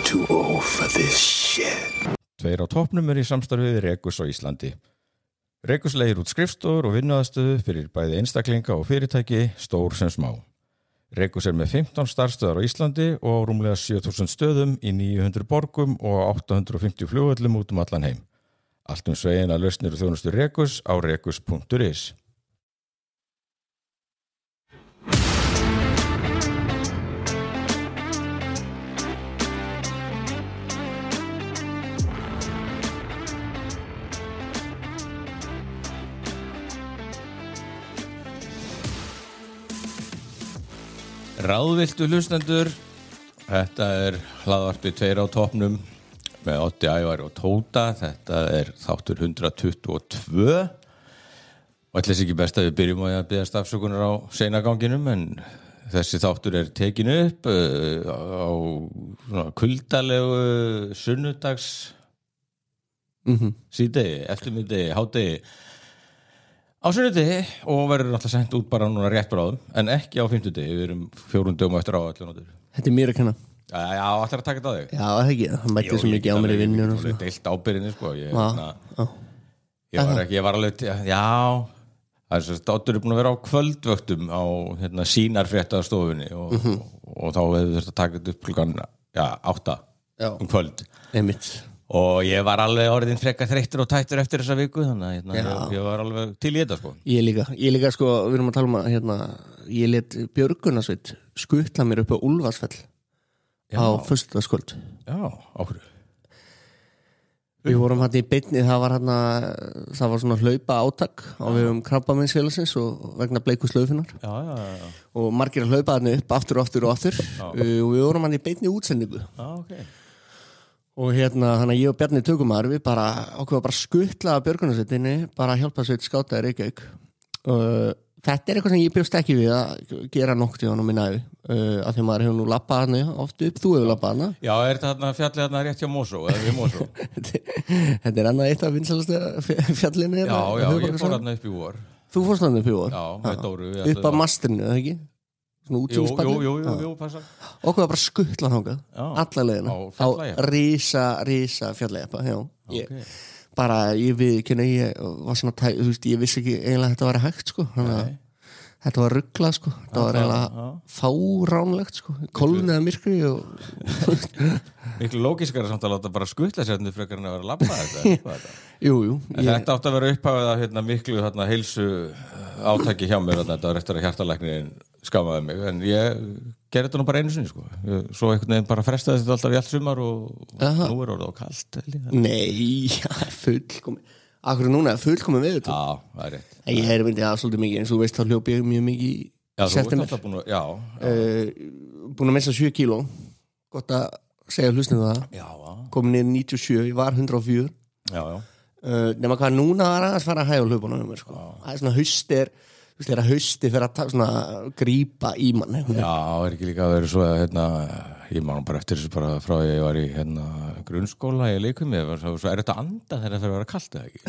too old for this shit. Tveir á toppnum í samstarfi við Rekus á Íslandi. Rekus leigir út skrifstofur og vinnuaðstöðu fyrir bæði einstaklinga og fyrirtæki, stór sem smá. Rekus með 15 starfstöðar á Íslandi og rúmlega 7000 stöðum í 900 borgum og 850 flugvöllum út allan heim. Allt sveigina lausnir og þjónustu Rekus á rekus.is. Ráðviltu hlustendur, þetta hlaðvarpið Tveir á toppnum með Oddi, Ævar og Tóta, þetta þáttur 122 og ætlis ekki best að við byrjum að biðjast afsökunar á seinaganginum en þessi þáttur tekin upp á svona kuldalegu sunnudags síðdegi, eftirmiddegi, hádegi á sunnudegi og verður náttúrulega sendt út bara núna rétt bráðum en ekki á fimmtudegi, við erum 4 dögum eftir áætlun. Þetta mér að kenna. Já, ætlar að taka þetta á þig? Já, það ekki, það mætti svo mikið á mér í vinnun og svona. Deilt ábyrðinni, sko. Ég var alveg, það svo Oddur búin að vera á kvöldvöktum á sýnarfréttastofunni og þá hefur þurft að taka þetta upp klukkan 8 kvöld. Einmitt. Og ég var alveg orðinn frekar þreyttur og tættur eftir þessa viku þannig að ég var alveg til í þetta sko. Ég líka sko, við erum að tala um að ég let Björgunarsveit skutla mér upp á Úlfarsfell á föstudagskvöld. Já, áhverju. Við vorum í beinni, það var svona hlaupa átak á vegum Krabbameinsfélagsins og vegna bleiku slaufinnar. Já. Og margir að hlaupa þarna upp aftur og við vorum í beinni útsendingu. Já, ok. Og þannig að ég og Bjarni tökumar við ákveða bara skutla Björgunarsveitinni bara að hjálpa sveit skátaði Reykjavík. Þetta eitthvað sem ég bjóst ekki við að gera nokkuð í honum í nævi af því maður hefur nú labbað hana oft upp, þú hefur labbað hana. Já, þetta fjallið rétt hjá Mosó eða við Mosó? Þetta annað eitt af vinsælustu fjallinu. Já, ég fór hana upp í vor. Þú fórst hana upp í vor? Já, með Dóru. Upp að mastrinu, eða ekki? Jú, passa. Og hvað bara skuttla þangað alla leiðina á risa fjalljeppa. Okay. Bara ég var svona ég vissi ekki eiginlega að þetta var hægt sko. Þetta var ruglað sko. Þetta var eiginlega fáránlegt sko. Kolniða myrkri og miklu lógiskara samt að láta bara skuttla sér frekar en að vera að labba þetta. Jú. Þetta átti að vera upphafið að miklu heilsu átaki hjá mér þetta var eftir að hjartalæknirinn skammaði mig, en ég gerði þetta nú bara einu sinni sko. Svo einhvern veginn bara frestaði þetta alltaf í allt sumar og nú orðið á kalt. Nei, fullkomið. Akkur núna, fullkomið við þetta. Já, það rétt. Ég myndi að svolítið mikið, eins og þú veist þá hljóp ég mjög mikið í september. Búin að missa 7 kíló. Gott að segja hlustinu það. Já. Komin niður 97, ég var 104. Já. Nema hvað núna var að fara að hægja á hlaupunum mér sko. Það svona haustir þegar hausti fyrir að svona grípa í mann. Já, ekki líka að vera svo að ég man bara eftir þessu bara frá ég var í grunnskóla í leikum ég var svo erfitt að anda þegar það fyrir að vera kalt eða ekki.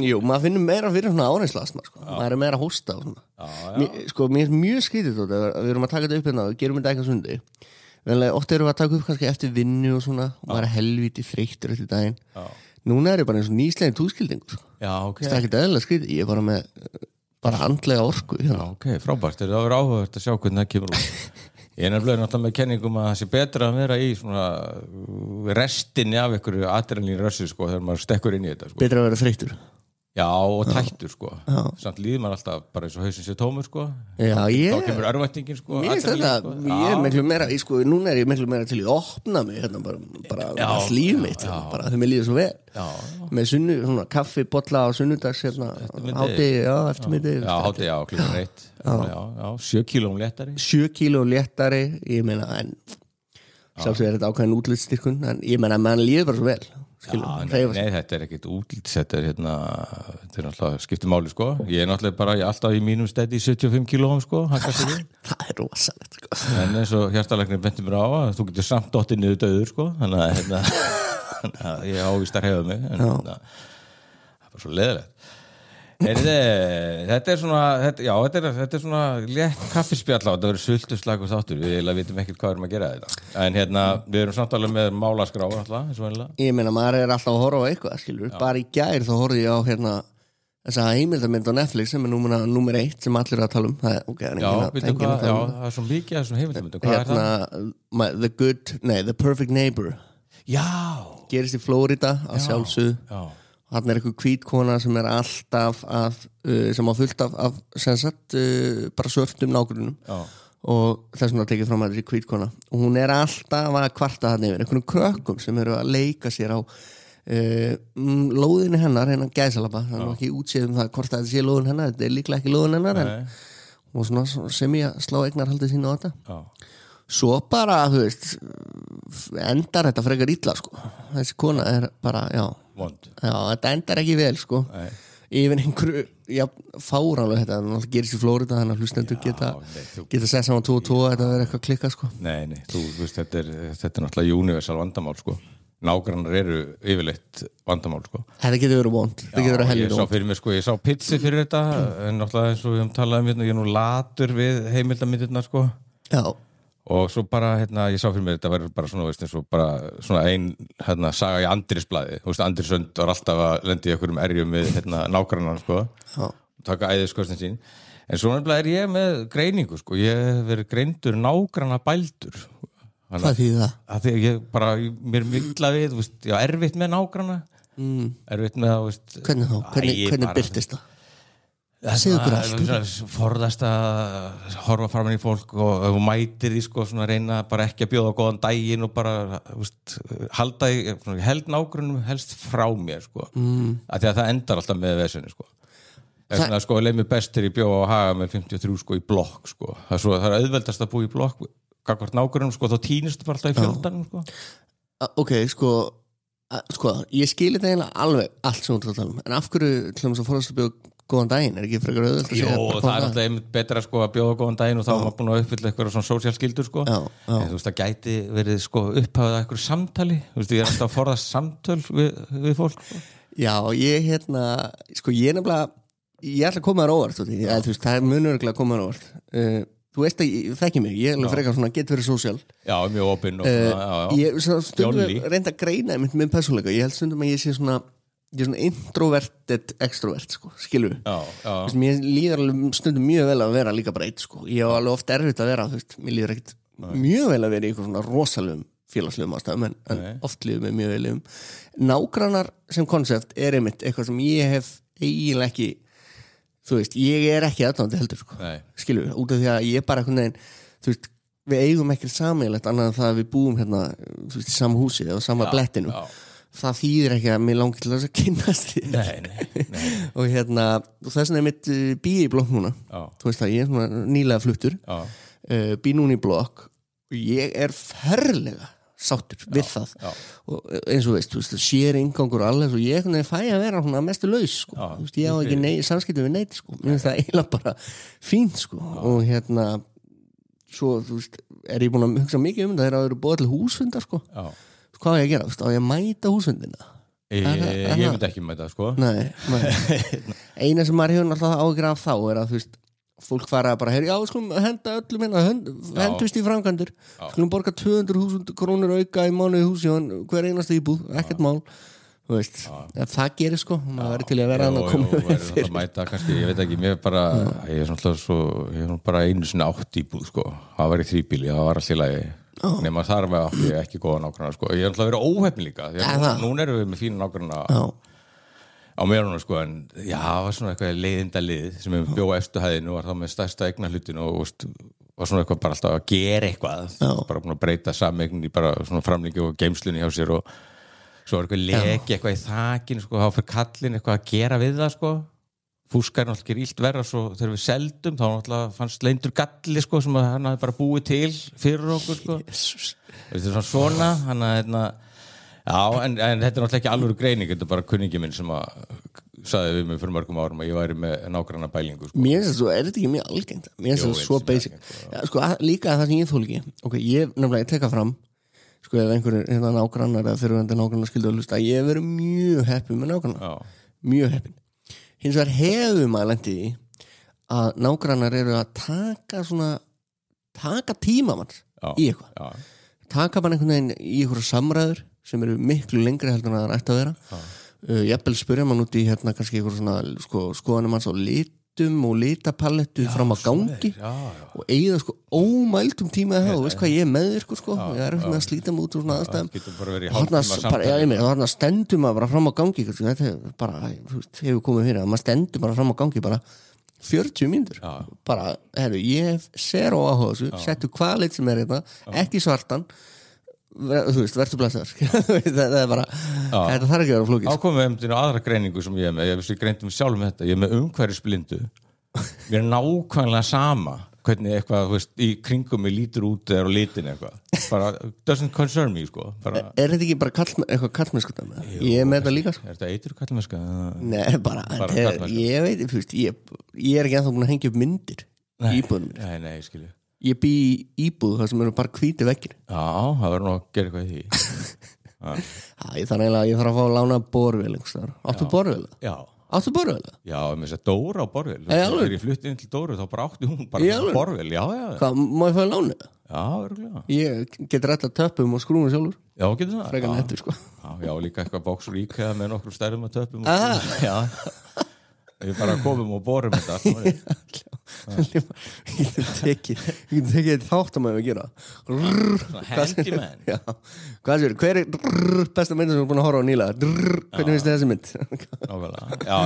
Jú, maður finnur meira fyrir svona áreinslasma sko. Maður meira að hósta og svona. Sko, mér mjög skrítið þetta við erum að taka þetta upp við gerum þetta eitthvað sundi. Oft erum við að taka upp kannski eftir vinnu og svona og maður helviti þreyttur eftir daginn. Núna ég bara eins og nýslegin túskildingur. Já, ok. Það ekkert eðlilega skrítið, ég bara með andlega orku. Já, ok, frábært. Það verður áhugavert að sjá hvernig það kemur út. Ég nefnilega náttúrulega með kenningum að það sé betra að vera í svona restinni af einhverju adrenalínrössu sko þegar maður stekkur inn í þetta sko. Betra að vera þreyttur. Já, og tættur sko. Samt líður maður alltaf bara eins og hausinn sé tómur sko. Já, þá kemur örvæntingin sko. Mér finnst þetta, ég miklu meira sko, núna ég miklu meira til að opna mig bara allt líf mitt bara þegar mér líður svo vel. Já. Með svona kaffi, bolla á sunnudags hádegi, eftirmiddegi. Já, hádegi, klukkan 1. Já, 7 kílóum léttari. 7 kílóum léttari, ég meina en sjálfsög þetta ákveðin útlitsstyrkun, en ég meina mann líður bara svo vel. Nei, þetta ekkert útlits þetta þetta náttúrulega skiptir máli sko. Ég náttúrulega bara alltaf í mínum stedi í 75 kílóum sko. Það rosalegt sko. En eins og hjartalæknir benti mér á að þú getur samt dottið niður dauður sko. Þannig að ég ávist að hefa mig en það var svo leiðilegt. Þetta er svona létt kaffispjall á, þetta verður sultuslag og þáttur, við eiginlega vitum ekkert hvað erum að gera þetta en við erum samt alveg með málaskrá alltaf, ég meina maður er alltaf að horfa á eitthvað skilur, bara í gær þá horfði ég á þessa heimildamynd á Netflix sem er númer 1 sem allir er að tala um það er svo mikið af þessum heimildamyndum, hvað er það? The Perfect Neighbor gerist í Florida að sjálfsögðu hann er eitthvað hvítkona sem er alltaf sem á fullt af sem sagt, bara svörtum nágrunum og þess vegna tekið fram að þessi hvítkona og hún er alltaf að kvarta hann yfir einhvern krökkum sem eru að leika sér á lóðinni hennar gæsalappa, það er ekki útséð það hvort þetta sé lóðin hennar, þetta er líklega ekki lóðin hennar og svona sem ég slá eignarhaldið sína á þetta svo bara, þú veist endar þetta frekar illa sko. Þessi kona er bara, þetta endar ekki vel sko. Yfir einhverju fáránlega þetta gerist í Florida, þannig að hlustendur geta sett saman 2 og 2 þetta verður eitthvað klikkað sko. Nei, þú veist, þetta er náttúrulega universal vandamál sko. Nágrannar eru yfirleitt vandamál sko. Þetta getur verið vond, þetta getur verið helviti vond. Ég sá pizzi fyrir þetta en náttúrulega eins og við höfum talað um ég er nú latur við heimildamindirnar sko. Og svo bara, ég sá fyrir mig þetta verður bara svona, veist, eins og bara svona ein saga í Andrisblaði, þú veist, Andrisönd var alltaf að lendi í einhverjum erjum við nágrannan, sko, og taka æðiskostin sín, en svo nefnilega er ég með greiningu, sko, ég hef verið greindur nágranna bældur. Hvað þýðir það? Að því ég bara, mér mikla við, þú veist, ég var erfitt með nágranna, erfitt með það, veist. Hvernig þá? Hvernig byrtist það? Forðast að horfa framan í fólk og ef þú mætir því sko, svona reyna bara ekki að bjóða góðan daginn og bara halda í held nágrunum helst frá mér sko. Af því að það endar alltaf með vesenni sko. Sko, leið mér best þegar ég bjóða á Haga með 53 sko, í blokk sko. Það er auðveldast að búa í blokk gagnvart nágrunum sko, þá týnist þú bara alltaf í fjöldanum sko. Ok, sko ég skil þetta eiginlega alveg allt sem þú tala en af hverju til þess að forðast að bjóða góðan daginn, er ekki frekar auðvelt að segja það er alltaf einmitt betra sko að bjóða góðan daginn og þá var maður búin að uppfylla eitthvað svona social skildur sko en þú veist það gæti verið sko upphafað að eitthvað samtali, þú veist ég er alltaf að forðast samtöl við fólk sko. Já, ég sko ég nefnilega ég ætla að koma þér óvart þú veist, það er munuruglega að koma þér óvart þú veist að þekki mig, ég er alveg frekar svona get verið social mjög opinn og ég stundum reynda að greina minn persónleika, ég held stundum að ég sé svona introverted extrovert sko, skilur við mér líður alveg stundum mjög vel að vera líka bara eitt sko, ég á alveg oft erfitt að vera þú veist, mér líður ekkert mjög vel að vera í eitthvað svona rosalegum félagslegum ástæðum en oft líður mér mjög vel nágrannar sem konsept er einmitt eitthvað sem ég hef eiginlega ekki þú veist, ég er ekki aðdáandi heldur sko, skilur við, út af því að ég bara eitthvað neginn, þú veist, við eigum ekkert sameiginlegt annað en það að við búum hérna þú veist, í sama húsi og sama blettinu það þýðir ekki að mér langi til þess að kynnast því og og þess vegna er mitt bý í blokk núna þú veist það, ég er svona nýlega fluttur bý núna í blokk og ég er ferlega sáttur við það og eins og veist, sér inngangur og alveg og ég fæ að vera svona mestu laus sko. Þú veist, ég á ekki samskipti við neitt sko. Mér finnst það eiginlega bara fínt sko. Og svo þú veist, er ég búin að hugsa mikið um það þegar það eru búið til húsfundar sko. Hvað er ég að gera? Á ég að mæta húsfundina? Ég myndi ekki mæta sko. Nei. Eina sem maður hefur alltaf áhyggjur af þá er að þú veist fólk fara bara, já, skulum henda öllum hendust í framkvæmdur skulum borga 200.000 krónur auka í mánuði húsi og hver einasta íbúð ekkert mál, þú veist það gerir sko, maður verður til að vera að koma fyrir mæta, kannski, ég veit ekki, mér bara ég er bara einu sinni 8 íbúð sko, það var í 3 bíli, það var alltaf í lagi nema þar var ég ekki góða nágranna sko, ég er alltaf verið óheppin líka núna erum við með fína nágranna á mérunum sko, en já, það var svona eitthvað leiðindalið sem við bjóða efstu hæðinu og var þá með stærsta eignarhlutinu og var svona eitthvað bara alltaf að gera eitthvað bara búin að breyta sameign í bara svona framlíki og geymslunni hjá sér og svo var eitthvað leki eitthvað í þakinu sko, þá fyrir kallin eitthvað að gera við það sko fúskar náttúrulega ekki illt verra svo þegar við seldum þá náttúrulega fannst leyndur galli sko sem hann hafði bara búið til fyrir okkur sko þetta er svona hann að já, en þetta er náttúrulega ekki alvöru greining, þetta er bara kunningi minn sem að sagði við mig fyrir mörgum árum að ég væri með nágranna bælingu sko. Mér finnst það svo, er þetta ekki mjög algengt? Mér finnst það svo basic sko, líka það sem ég þól ekki ok, ég nefnilega teka fram sko, ef einhverjir nágrannar eða fyrirvændi nágrannar skildu að hlusta, ég hef verið mjög heppin með nágranna mjög heppin hins vegar hefur maður lent í því að nágrannar eru að taka tíma manns í eitthvað taka mann einhvern veginn í einhverja samræður sem eru miklu lengri heldur en það ætti að vera jafnvel spyrja mann út í hérna kannski einhverja svona skoðanum manns á litum og litapalettu fram á gangi og eigða ómældum tíma það og veist hvað ég með þér ég er að slíta mig út úr svona aðstæðum og þarna stendur maður bara fram á gangi þetta er bara, hefur komið fyrir að maður stendur bara fram á gangi bara 40 mínútur bara, ég hef zero áhuga þessu settu hvað lit sem er hérna, ekki svartan þú veist, verður blæsar það er bara, þetta þarf ekki að vera flókið ákomum við aðra greiningu sem ég er með ég greindi mig sjálf með þetta, ég er með umhverfisblindu mér er nákvæmlega sama hvernig eitthvað, þú veist, í kringum mig lítur út eða á litin eitthvað bara, doesn't concern me, bara, er þetta ekki bara eitthvað kallmennska ég er með þetta líka, er þetta eitur kallmennska? Nei, bara ég veit, þú veist, ég er ekki ennþá búin að hengja upp myndir í íbúðunum mér nei, skilju ég bý í íbúð þar sem eru bara hvíti veggir það verður nú að gera eitthvað í því ég þarf að fá að lána borvél áttu borvél? Áttu borvél? Já, með þess að Dóra á borvél þegar ég flutti inn til Dóru þá bara átti hún bara borvél Hvað, má ég fá að lána? Já, örgulega Ég get rætt að töppum og skrúma sjálfur Já, getur það? Frekar nettur, Já, líka eitthvað bóksur íkæða með nokkur stærðum að töppum Já Við bara komum og borum þetta Ég getur tekið þáttum að við gera Handyman Hver er besta myndin sem þú er búin að horfa á nýlega? Hvernig finnst þið þessi mynd? Já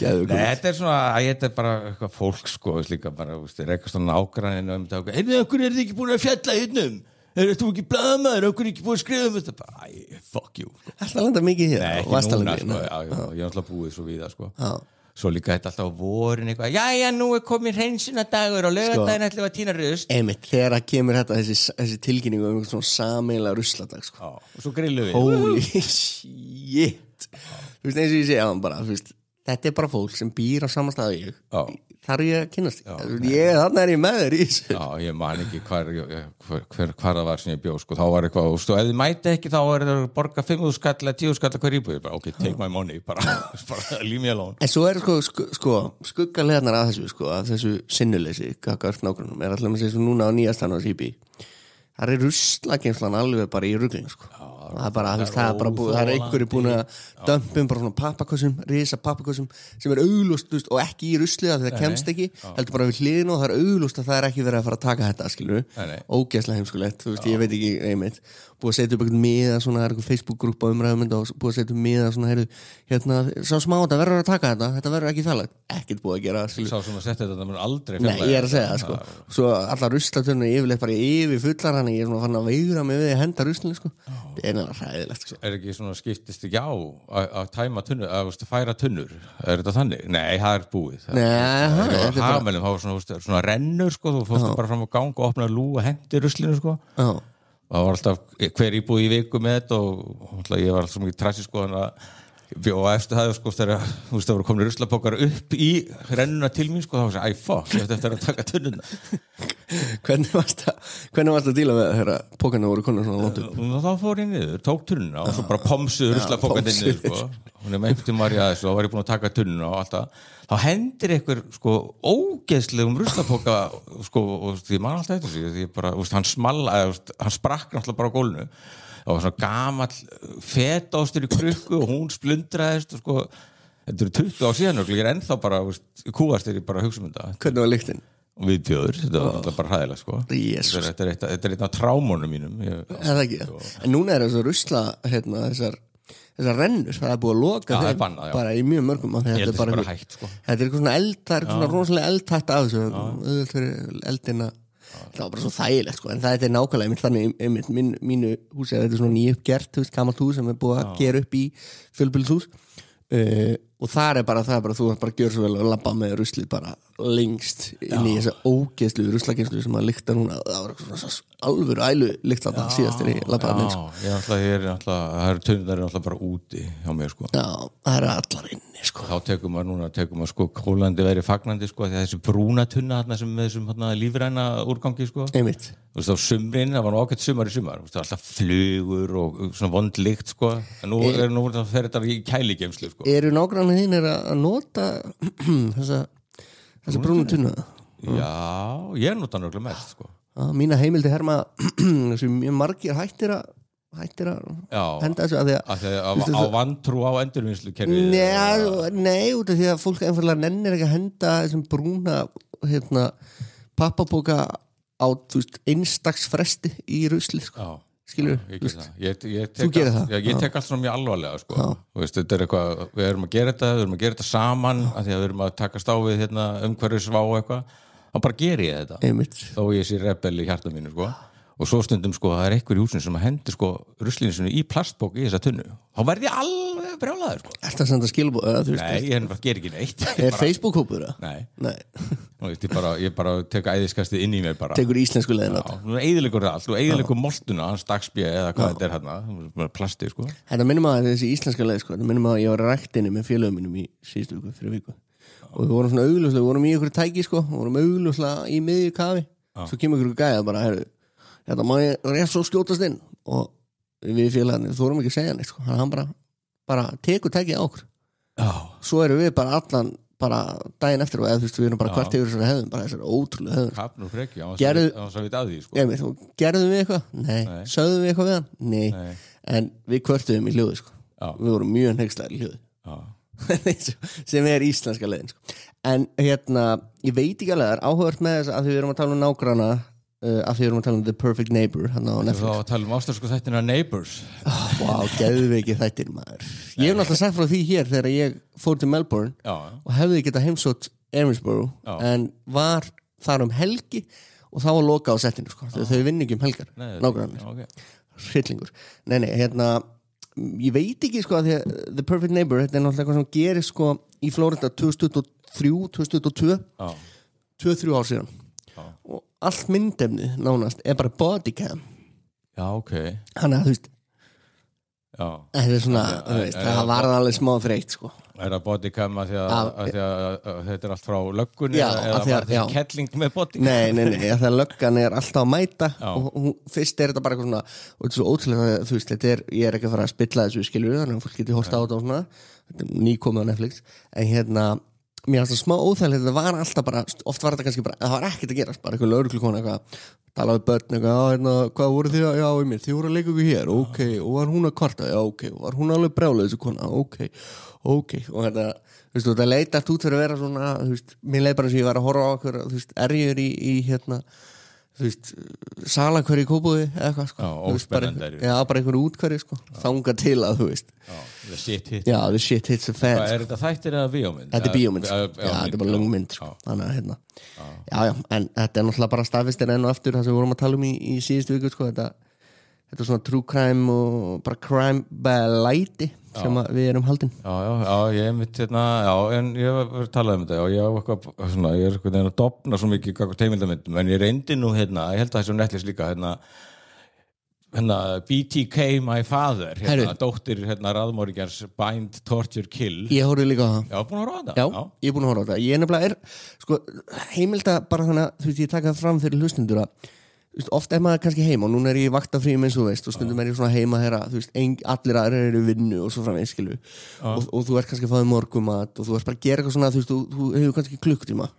Þetta er svona, þetta er bara eitthvað fólk líka bara, rekast á nágranninu Heyrðu, okkur er þið ekki búin að fjalla hinnum? Þú ekki blaðmaður, okkur er ekki búin að skrifa þetta fuck you Það landa mikið hér? Nei, ekki núna, ég er alltaf búið svo við það Svo líka þetta alltaf á vorin eitthvað Jæja, nú er komin hreinsunadagur og laugardaginn ætlum við að tína rusl þegar kemur þetta þessi tilkynningu um einhvern svona sameiginlega rusladag og svo grillum við Holy shit Þú veist eins og ég segja bara þetta er bara fólk sem býr á sama stað ég þar ég að kynast þarna er ég með þér í þessu ég man ekki hvar það var sem ég bjó þá var eitthvað, ef þið mæti ekki þá er það að borga 5.000 skall eða 10.000 skall hver íbúð ok, take my money, bara leave me alone en svo er skuggalegnar að þessu sinnuleysi gagnvart nágrannum er alltaf með þessu núna á nýjastann á CB það er ruslageymslan alveg bara í rugling það er bara einhverju búin að dömpum bara svona pappakossum, risa pappakossum sem er auglúst og ekki í ruslið að það kemst ekki, heldur bara við hliðin og það er auglúst að það er ekki verið að fara að taka þetta skilur, ógeðslega heimskulegt ég veit ekki, einmitt búið að setja upp eitthvað miða svona, það er eitthvað Facebook-grúpp á umræðum og búið að setja upp miða svona, hérna, sá smá þetta verður að taka þetta verður ekki fjallægt, ekkert búið að gera sá sem að setja þetta mun aldrei fjallægt Nei, ég er að segja það, svo allar ruslatunni yfirleitt bara yfir fullar hann, ég er svona fann að veigra mig við að henda ruslinu, það er náttúrulega hræðilegt Er ekki svona skiptist ekki á að tæma tunnur, að færa tunnur er þetta þannig? Nei, það er búið Hagmælum, það var svona rennur, þú fórst bara fram á gang og opnaði lú og hendi ruslinu, það var alltaf hver íbúð í viku með þetta og ég var alltaf svo mikið trassi þannig að og eftir það þegar það voru komin ruslapokar upp í rennuna til mín þá var það fuck, ég ætti eftir að taka tunnuna Hvernig varst að díla með það þegar pokarna voru konar svona lónt upp? Þá fór ég niður, tók tunnuna og svo bara pomsuð ruslapokar niður hún er með einhvern marja þessu og var ég búin að taka tunnuna og alltaf þá hendir einhver ógeðslegum ruslapoka og því man alltaf eftir sig því bara, hann sprakk náttúrulega bara á gólfinu það var svona gamall fetástur í krukku og hún splundraðist þetta eru 20 ár síðan og ég er ennþá bara kúast þegar ég bara hugsa um þetta Hvernig var lyktin? Við bjöður, þetta var alltaf bara hræðilega þetta er einn af trámónum mínum Það ekki, en núna er þess að rusla þessar rennur, það er búið að loka þeim bara í mjög mörgum þetta er bara hægt Þetta er eitthvað svona það er svona rosalega eldhætt af þessu auðvitað fyrir eldina það var bara svo þægilegt en það er nákvæmlega þannig mínu húsi þetta er svona nýuppgert, gammalt hús sem er búið að gera upp í fjölbýlishús og það er bara þú bara gjör svo vel að labba með ruslið bara lengst inn í þessa ógeðslu ruslageymslu sem að lykta núna það var svona alvöru ælu lykt að það síðast er í labbaðan það eru tunnur bara úti hjá mér Já, það eru allar inni þá tekum maður kólandi verið fagnandi því að þessi brúna tunna sem með þessum lífræna úrgangi Einmitt á sumrin, það var nú ágætt sumar í sumar alltaf flugur og svona vond lykt en nú fer þetta í kæligeymslu Eru nágrannar ástæðan þín að nota þessa brúnu tunnu? Já, ég nota nörgulega mest sko. Mína heimildi herma mjög margir hættir að henda þessu á vantrú á endurvinnslu kerfi. Nei, út af því að fólk einfallega nennir ekki að henda þessum brúna pappabóka á einstaksfresti í rusli sko. Skilur þú gerir það? Já, ég tek allt svona mjög alvarlega sko. Þetta eitthvað, við erum að gera þetta saman af því að við erum að takast á við umhverfisvá eitthvað, þá bara geri ég þetta. Einmitt. Þó ég sé rebel í hjarta mínu sko. Og svo stundum sko, það einhver í húsinu sem hendur sko ruslinu sinu í plastbók í þessa tunnu, þá verð ég alveg brjálaður sko. Ertu að senda skilabóð? Nei, ég ger ekki neitt. Facebook-hópur? Nei. Ég bara tek æðiskastið inn í mér bara. Tekur íslensku leiðina. Þú eyðileggur allt, þú eyðileggur moltuna, Dagsbjö eða hvað þetta hérna, plasti sko. Þetta minnum að þessi íslenska leið sko, þetta minnum að ég var ræktinni með félögum mínum í síðustu viku, fyrir viku. Og við vorum svona augljóslega, við vorum í einhverju tæki sko, við vorum augljóslega í miðju kafi. Svo kemur einhverju gæja bara, þetta má ég rétt svo skjótast inn og við félagarnir þorum ekki að segja neitt sko. Hann bara tekur tækið á okkur. Svo erum við bara allan daginn eftir og við erum bara kvart yfir þessari hefðum, bara þessari ótrúlega hefðum. Hafn og freki, á þess að við að því sko. Gerðum við eitthvað? Nei. Sögðum við eitthvað við hann? Nei. En við kvörtuðum í hljóði sko. Við vorum mjög hneggslega í hljóði. Sem íslenska leiðin sko. En ég veit ekki alveg, það áhugavert með þess að við erum að tala nágranna af því við erum að tala The Perfect Neighbor hann á Netflix. Þá að tala ástarsku þættina Neighbors. Geðveikir þættir maður. Ég hef náttúrulega sagt frá því hér þegar ég fór til Melbourne og hefði getað heimsótt Erinsborough en var þar helgi og þá var loka á settinu sko. Þau vinni ekki helgar nágrannir. Hryllingur. Nei, ég veit ekki sko að The Perfect Neighbor þetta náttúrulega eitthvað sem gerir sko í Florida 2003, 2002 2-3 ár síðan og allt myndefni nánast bara bodycam. Já, ok. Þannig að þetta svona það var alveg smá þreytt sko. Það bodycam að því að þetta allt frá löggunni eða var þetta kettling með bodycam? Nei, þegar löggan alltaf að mæta og fyrst þetta bara eitthvað svona og þetta svo ótrúlega þetta ég ekki að fara að spilla þessu skilur þannig að fólk geti horft á þetta og svona þetta nýkomið á Netflix en mér finnst það smá óþægilegt þetta var alltaf bara, oft var þetta kannski bara það var ekkert að gerast, bara eitthvað lögreglukona eitthvað tala við börn eitthvað, hvað voru þið já, þið voru að leika ykkur hér, ok og var hún að kvarta, já, ok, og var hún alveg brjáluð þessu kona, ok og þetta leita allt út fyrir að vera svona mér leið bara sem ég var að horfa á okkur erjur í salakverði í Kópavogi eða eitthvað sko. Óspennandi bara einhverju útkverði sko. Þanga til að the shit hits the shit hits the fan sko. Þetta þættir eða bíómynd? Þetta er bíómynd sko. Þetta er bara löngmynd sko. Þannig að en þetta er náttúrulega bara staðfistir enn og aftur það sem við vorum að tala um í síðustu viku sko. Þetta er svona true crime og bara crime by lighti sem við erum haldin. Ég mitt en ég var talað um þetta og ég var eitthvað svona, ég eitthvað að dofna svo mikið hvað teimildamyndum, en ég reyndi nú ég held að þessu Netflix líka BTK My Father dóttir raðmorðingjans Bind, Torture, Kill. Ég horfði líka á það. Já, búin að horfa á það? Já, ég er búin að horfa á það. Ég nefnilega sko, heimilda bara þannig að ég taka það fram fyrir hlustendur að oft maður kannski heima og núna ég í vaktafríum eins og veist og stundum ég svona heima þeirra allir aðrir eru í vinnu og svo framvegis skilu og þú ert kannski að fá þér morgumat og þú ert bara að gera eitthvað svona þú hefur kannski klukktíma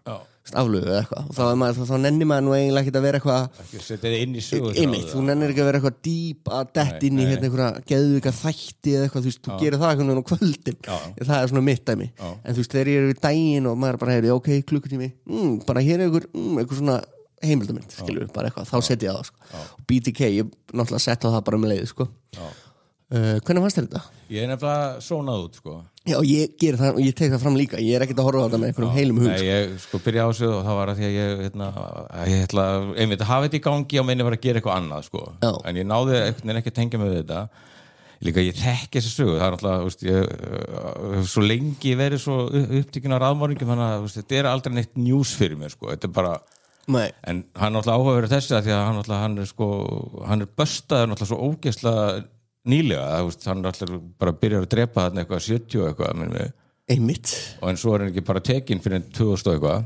aflögu eða eitthvað og þá nennir maður nú eiginlega ekki að vera eitthvað ekki setja þig inn í sögu þú nennir ekki að vera eitthvað dýp að dett inn í einhverja geðvika þætti eða eitthvað þú gerir það eitthvað á kvöldin það er svona mitt dæmi en þegar ég er við daginn og maður bara ok, klukkutími bara hér er eitthvað svona heimildamind, skilur, bara eitthvað, þá setja ég á það sko. Og BTK, ég náttúrulega sett á það bara með leiði, sko. Hvernig fannst þér þetta? Ég er nefnilega sónað út, sko. Já, ég ger það og ég tek það fram líka, ég er ekkert að horfa á þetta með einhverjum heilum hug. Nei, ég sko byrja á þessu og það var að því að ég ætla einmitt að hafa þetta í gangi og minni var að gera eitthvað annað, sko. En ég náði ekki að tengja með þetta. Líka ég þekki þessi sögu, það er náttúrulega, ég hef svo lengi verið svo upptekinn á raðmorðingjum, þannig að þetta er aldrei neitt news fyrir mér, sko. Þetta er bara Nei. En hann náttúrulega áhugaverður þessi að því að hann er böstaður náttúrulega svo ógeðslega nýlega, hann er alltaf bara að byrja að drepa þarna eitthvað 70 eitthvað einmitt og en svo er hann ekki bara tekinn fyrir 2000 eitthvað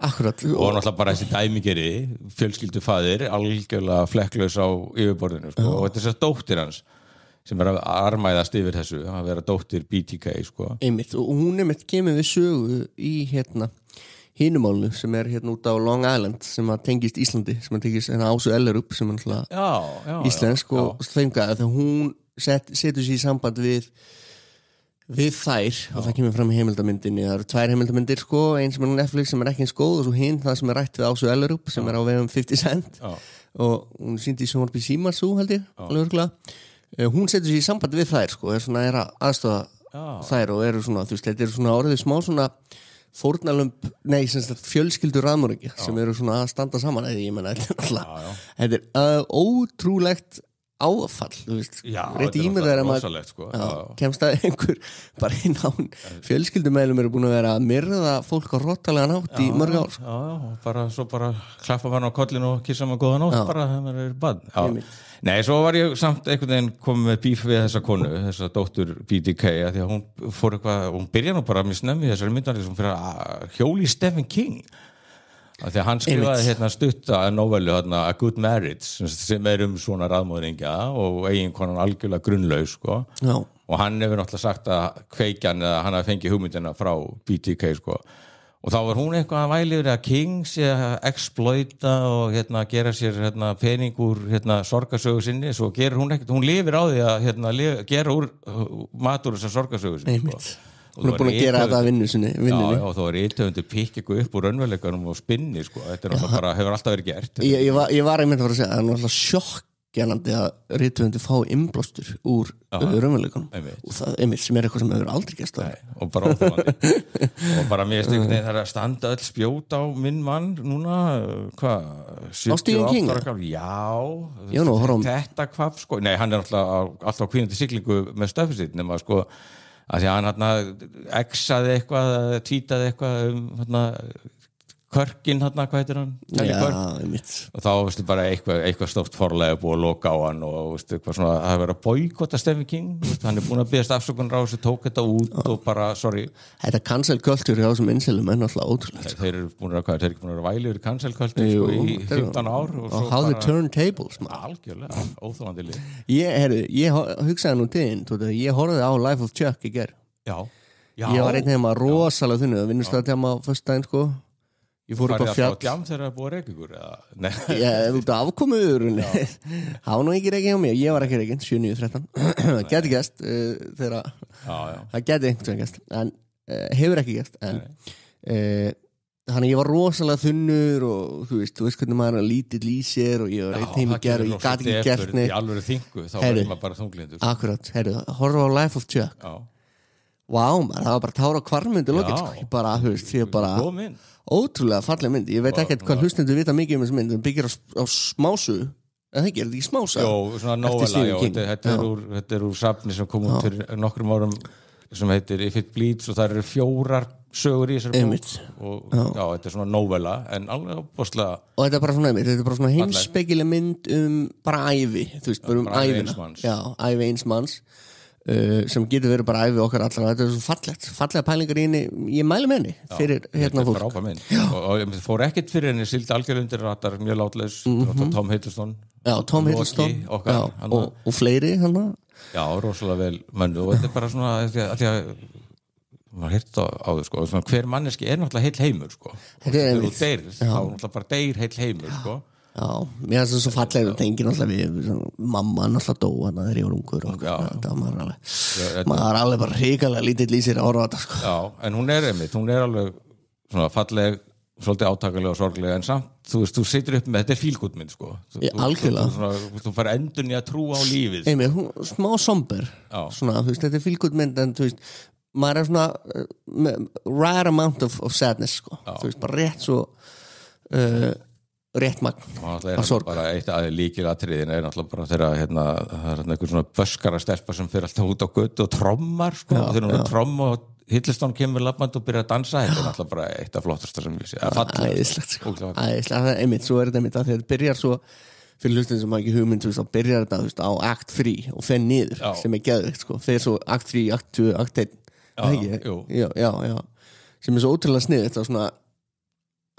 akkurat og náttúrulega bara þessi dæmigeri fjölskyldufaðir, algjörlega flekklaus á yfirborðinu sko. Og þetta er þess að dóttir hans sem að armæðast yfir þessu að vera dóttir BTK sko. Einmitt, og hún kemur við sögu í hinumálnu sem út á Long Island sem að tengist Íslandi, sem að tengist Ásu Ellerup sem er íslensk og þeimgaði þegar hún setur sér í samband við þær og það kemur fram í heimildamyndinni. Það eru 2 heimildamindir sko, ein sem er á Netflix sem er ekki eins góð og svo hinn það sem er rætt við Ásu Ellerup sem er á vegum 50 Cent og hún sýndi í sjónvarpi Símarsú held ég, alveg örgulega. Hún setur sér í samband við þær sko, er að aðstoða þær og eru svona, þú veist, þetta eru svona orðið smá svona fórnalömb, fjölskyldur raðmorðingja sem eru svona að standa saman eða ég menna, þetta er ótrúlegt áfall, þú veist, rétt ímynd þegar maður sko. kemst að einhver bara inn á fjölskyldumælum eru búin að vera að myrða fólk á rottalega nátt í mörg ár sko. Svo bara klappa hann á kollinu og kissa hann góða nótt bara þegar maður er barn. Nei, svo var ég samt einhvern veginn komið með bíf við þessa konu, þessa dóttur BTK, því að hún fór eitthvað, hún byrjaði nú bara að mér snemmi þessari myndar sem fyrir að hjóli Stephen King því að hann skrifaði stutta novellu A Good Marriage sem er svona raðmóðingja og eiginkonan algjörlega grunnlaus sko. Og hann hefur náttúrulega sagt að kveikjan eða hann hafi fengið hugmyndina frá BTK sko. Og þá var hún eitthvað að væli yfir að King sé að exploita og gera sér pening úr sorgarsögu sinni, svo gerir hún ekkert, hún lifir á því að gera mat úr þessar sorgarsögu sinni sko. Hún er búin að gera þetta að vinnu sinni Já, og þá er rithöfundur pikk eitthvað upp úr raunveruleikanum og spinni sko. Þetta er bara, hefur alltaf verið gert Ég var einmitt að fara að segja, það er náttúrulega sjokkjænandi að rithöfundur fá innblástur úr raunveruleikanum og það einmitt sem er eitthvað sem hefur aldrei gerst og bara óþolandi og bara mér veist einhvern veginn það er að standa öll spjót á minn mann núna, hvað, 78 ára Já, þetta hvað sko, nei, hann er alltaf hvínandi siglingu með stöfið sitt nema sko að því að hann exaði eitthvað, tweetaði eitthvað Körkin hvað heitir hann? Og þá veistu bara eitthvað stórt forlega búið að loka á hann og veistu eitthvað svona að vera að boykotta Stephen King, hann er búin að biðast afsökunar á þessu, tók þetta út og bara sorry. Þetta cancel culture hjá þessum inselum er náttúrulega ótrúlegt. Þeir eru búin að væli yfir cancel culture sko, í 15 ár og how they turn tables algjörlega, óþolandi lið. Ég hugsaði nú til þín, ég horfði á Life of Chuck í gær. Ég var einn heima rosalega þunni, vinnustöðatjama á föstudaginn sko. Ég fór upp á fjall. Farið að fá djam þegar það búið að reyka ykkur? Já, þú ert afkomuður. Það var nú ekki reykinn hjá mig, ég var ekki reykinn, 7-9-13. Það geti gæst þegar það geti einhvern gæst, en hefur ekki gæst. Þannig ég var rosalega þunnur og þú veist hvernig maður er lítill í sér og ég var einn heim í gerð og ég gat ekki gert neitt. Í alvöru þingu, þá var maður bara þunglindur. Akkurat, horfa á Life of Chuck. Vá, það var bara tára á kvarmyndu lokið, sko. Ég bara, þú veist, ég bara ótrúlega falleg mynd. Ég veit ekkert hvað hlustendur vita mikið um þessu mynd, það byggir á smásu. Er þetta ekki smása? Jó, svona novella, þetta er úr safni sem kom út fyrir nokkrum árum sem heitir If It Bleeds og það eru 4 sögur í þessari bók og þetta er svona novella en alveg opaslega og þetta er bara svona heimspekileg mynd bara ævi, þú veist, bara ævina ævi eins manns sem getur verið bara æfi okkar allra þetta er svo fallega pælingar í henni ég mæli með henni fyrir hérna fólk og fór ekkert fyrir henni sildi algjörlega undir ratar, mjög látlaus Tom Hiddleston og fleiri hana. Já, rosalega vel mönnu og þetta er bara svona að maður hirt á þau sko svona, hver manneski er náttúrulega heill heimur sko þegar þú deyrir, þá náttúrulega bara deyr heill heimur sko Já, mér finnst það svo fallega og tengir náttúrulega við mamma náttúrulega dó hana þegar ég var ungur og maður er alveg bara hrikalega lítill í sér að horfa á þetta sko. Já, en hún er alveg svona falleg, svolítið átakalega og sorglega en samt, þú veist, þú situr upp með þetta er fílgútmynd sko algjörlega þú fær endurinn í að trúa á lífið smá somber svona, þú veist, þetta er fílgútmynd en þú veist, maður er svona rare amount of sadness sko, þú veist, bara rétt svo rétt magn af sorg bara eitt að líkilatriðin er náttúrulega bara þegar það er einhver svona böskara stelpa sem fyrir alltaf út á götu og trommar sko, þegar hún er tromm og Hiddleston kemur labband og byrjar að dansa þetta er náttúrulega bara eitt af flottasta sem við séum æðislegt sko, æðislegt svo er þetta einmitt að þegar þetta byrjar svo fyrir hlustin sem maður ekki hugmynd þá byrjar þetta veist, á akt 3 og fer niður sem er geðvikt sko, fer svo akt 3, akt 2, akt 1 já, sem er svo ótrúlega snið þetta svona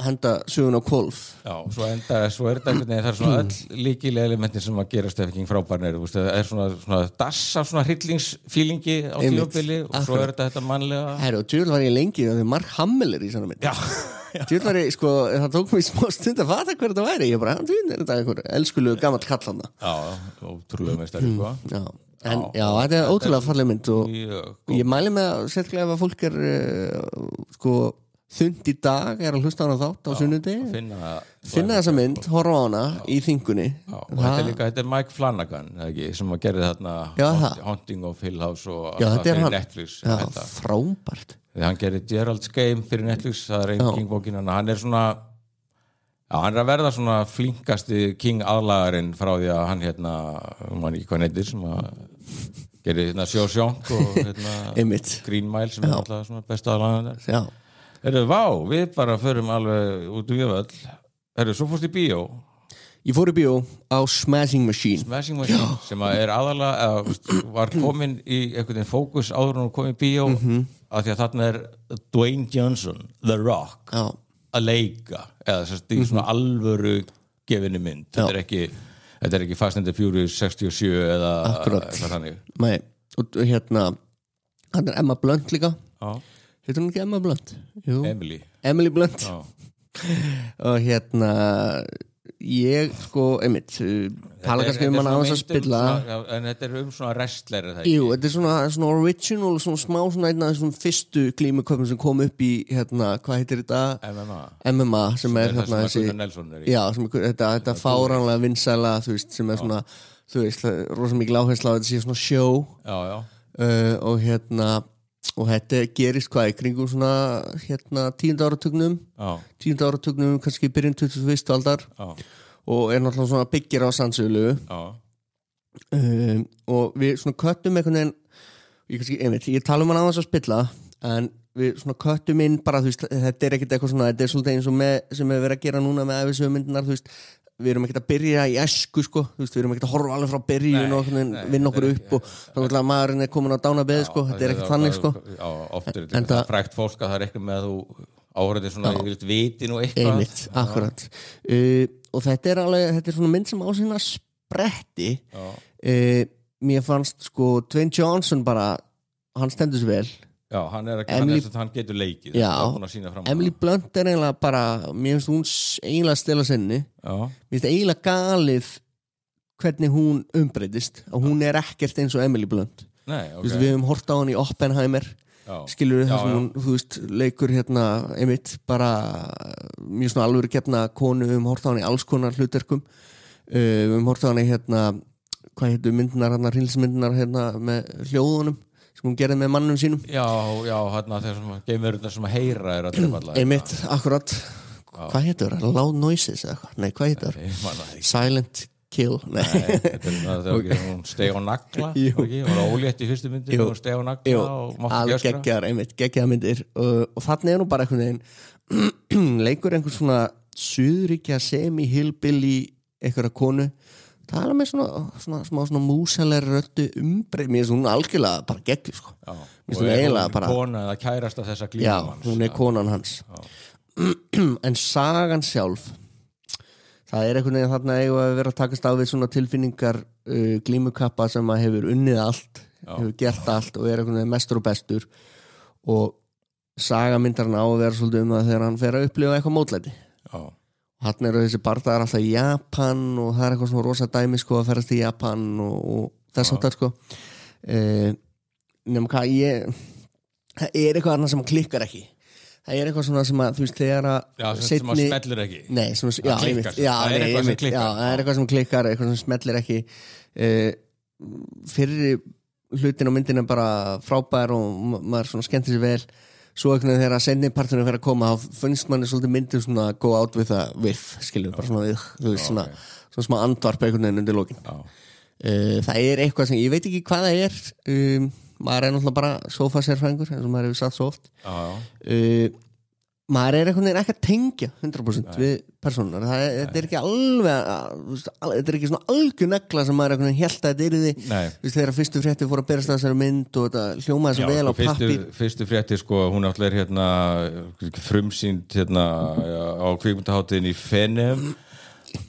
henda sögun á kvolf. Já, svo er þetta einhvern veginn, það er svona öll líkilega elementin sem að gera Stephen King frábærnir, það er svona dass af svona hryllingsfílingi á tímabili og svo er þetta mannlega. Herru, og djúvel var ég lengi og Mark Hamill í svona mynd. Já. Djúvel var ég, sko, það tók mig smá stund að fatta hver þetta væri, ég bara, er þetta einhver elskulegu gamall kall hann. Já, ótrúlega meistari, sko. Já. En já, þetta er ótrúlega falleg mynd og ég mæli með að sérstaklega ef að fólk er sko þund í dag er að hlusta á hana þátt á sunnudegi finna þessa mynd, horfa á hana í þingunni og þetta er Mike Flanagan ekki, sem að gerði þarna Haunting of Hill House og fyrir Netflix frábært þegar hann gerði Gerald's Game fyrir Netflix það er einn King-bókin hann er svona hann er að verða svona flinkasti King aðlagarinn frá því að hann mann ekki hvað neytir sem að gerði Shawshank og Green Mile sem er alltaf svona besta aðlagarinn já vá, við bara förum alveg út völl svo fórst í bíó ég fór í bíó á Smashing Machine sem að er aðalega var komin í einhvern veginn fókus áður en hún kom í bíó af því að þarna er Dwayne Johnson The Rock að leika eða í svona alvöru gefinni mynd þetta er ekki Fast and the Furious 67 eða eitthvað þannig nei, og hann er Emma Blunt líka heitir hún ekki Emma Blunt? Jú. Emily Blunt og ég sko tala kannski hann á þess að spilla en þetta er svona wrestler jú, þetta er svona original svona smá svona einn af þessum fyrstu glímuköpum sem kom upp í hvað heitir þetta? MMA sem er þessi já, þetta fáránlega vinsæla sem er svona rosa mikil áhersla á þetta sé svona show og þetta gerist hvað í kringum svona 10. áratugnum kannski byrjun 21. aldar og er náttúrulega svona byggir á sannsölu og við svona köttum einhvern veginn ég tala hann á þess að spilla en við svona köttum inn bara þetta er ekkert eitthvað svona þetta er svolítið eins og sem við verið að gera núna með æfisögumyndinar við erum ekkert að byrja í esku sko, við erum ekkert að horfa alveg frá byrjun og vinna okkur upp og þannig að maðurinn er komin á dánabeð sko, þetta er ekkert þannig sko oft er þetta frækt fólk að það er eitthvað með að þú áhverðir svona yfirleitt viti nú eitthvað einmitt, akkurat og þetta er svona mynd sem á sína spretti mér fannst sko Dwayne Johnson bara, hann stendur sér vel já, hann er að hann getur leikið já, Emily Blunt er eiginlega bara mér finnst hún eiginlega stela sinni mér finnst eiginlega galið hvernig hún umbreytist og hún er ekkert eins og Emily Blunt við höfum hort á hann í Oppenheimer skilur það sem hún, þú veist, leikur einmitt bara mjög svona alvöru gefna konu við höfum hort á hann í alls konar hlutverkum við höfum hort á hann í hvað heitir myndinar hrilsmyndinar með hljóðunum sem hún gerði með mannum sínum já, þegar geimverurnar sem að heyra er að drepa alla einmitt, akkurat hvað heitir það? Loud Noises eða eitthvað? Nei, hvað heitir það? Silent Kill Nei, þetta er þegar hún steg á nagla hún var ólétt í fyrstu myndi hún steg á nagla og mátti gjöskra geggjar myndir og þannig er nú bara einhvern veginn leikur einhvern svona suðríkja semi-hillbilly einhverja konu tala með svona músalega röddu umbreyð mér finnst hún algjörlega bara geggjur sko. og er hún kona eða kærast af þessa glímumanns já, hún er konan hans en sagan sjálf það er einhvern veginn þarna eigu að vera að takast á við svona tilfinningar glímukappa sem að hefur unnið allt hefur gert allt og er einhvern veginn mestur og bestur og saga myndar hann á að vera svolítið það þegar hann fer að upplifa eitthvað mótlæti hann eru þessi bardagar alltaf í Japan og það er eitthvað svona rosa dæmi sko að ferast í Japan og þess áttar sko nefnum hvað það er eitthvað annað sem klikkar ekki það er eitthvað svona sem að þú veist þegar að sem að smellir ekki nei, það er eitthvað sem klikkar eitthvað sem smellir ekki fyrir hlutin á myndin er bara frábær og maður svona skemmtir sér vel svo eitthvað þegar að seinnipartunum fer að koma þá finnst manni svolítið myndið svona go out with a whiff, skiljum, bara svona við þú veist svona smá andvarp einhvern veginn undir lokin það er eitthvað sem, ég veit ekki hvað það er maður er náttúrulega bara sofasérfræðingur eins og maður hefur sagt svo oft maður einhvern veginn ekki að tengja 100% við persónunar þetta ekki alveg þetta ekki svona algjör negla sem maður einhvern veginn hélt að þetta yrði þegar fyrstu fréttir fóru að berast þessari mynd og þetta hljómaði svo vel á pappír fyrstu fréttir sko, hún náttúrulega frumsýnd á kvikmyndahátíðinni í Feneyjum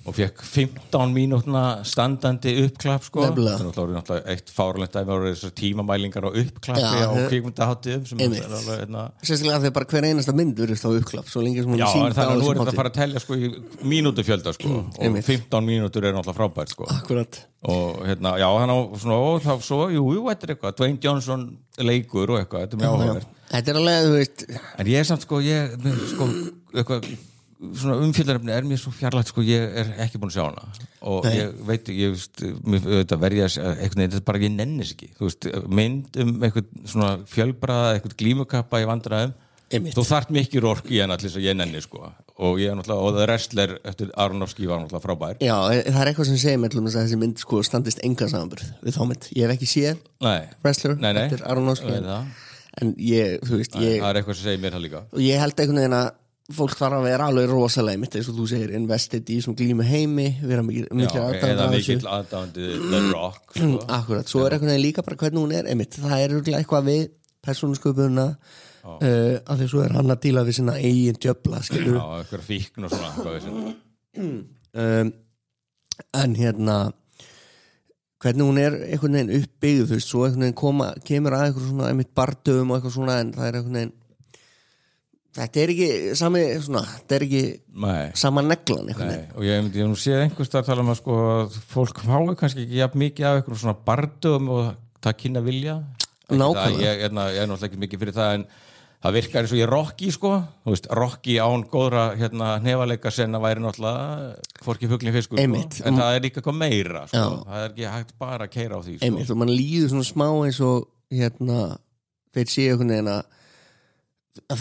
og fekk 15 mínútna standandi uppklapp sko. Náttúrulega eitt fáralegt dæmi voru þessar tímamælingar og uppklappi á kvikmyndahátíðum sem sérstaklega þegar bara hver einasta mynd verður þá uppklapp svo lengi sem hún sýnd á þessum hátíð nú er þetta að fara að telja sko í mínútufjölda sko og 15 mínútur er náttúrulega frábært sko akkurat og hann á svona og þá svo, jú, þetta er eitthvað Dwayne Johnson leikur og eitthvað, þetta er mjög áhugavert þetta er alveg, þú veist en ég er samt sko, eitthvað svona umfjöldarefni er mér svo fjarlægt sko, ég er ekki búin að sjá hana og ég veit, þetta verja einhvern veginn, þetta er bara, ég nennis ekki þú veist, mynd eitthvað svona fjölbraða, eitthvað glímukappa í vandræðum þú þarft mikið ork í hana til þess að ég nenni sko og ég er náttúrulega, og það wrestler eftir Aronofsky var náttúrulega frábær já, það er eitthvað sem segir með að þessi mynd sko standist enga samanburð við þá mynd, ég hef ekki séð wrestler eftir Aronofsky en ég, þú veist það er eitthvað sem segir mér það líka og ég held einhvern veginn að fólk þarf að vera alveg rosalega mitt eins og þú segir invested í svona glímu heimi vera mikil aðdáandi The Rock sko. Akkurat, svo er einhvern veginn líka bara hvernig hún er einmitt, það er örugglega eitthvað við persónusköpunina af því svo er hann að díla við sinna eigin djöfla skilur eitthvað fíkn og svona en hvernig hún er einhvern veginn uppbyggð þú veist, svo einhvern veginn kemur að eitthvað svona einmitt bardöfum og eitthvað svona en það er einhvern veginn þetta er ekki sami svona, þetta er ekki sama neglan og ég nú sé einhvers þar tala að sko, fólk fái kannski ekki jafn mikið af eitthvað svona bardöfum og það kynna vilja nákvæmlega ég er náttúrulega ekki mikið fyrir það en það virkar eins og ég Rocky sko þú veist, Rocky án góðra hnefaleika senna væri náttúrulega hvorki fuglinn fiskur sko. En það er líka eitthvað meira sko. Það er ekki hægt bara að keyra á því sko. Einmitt, og mann líður svona smá eins og þeir séu einhvern veginn að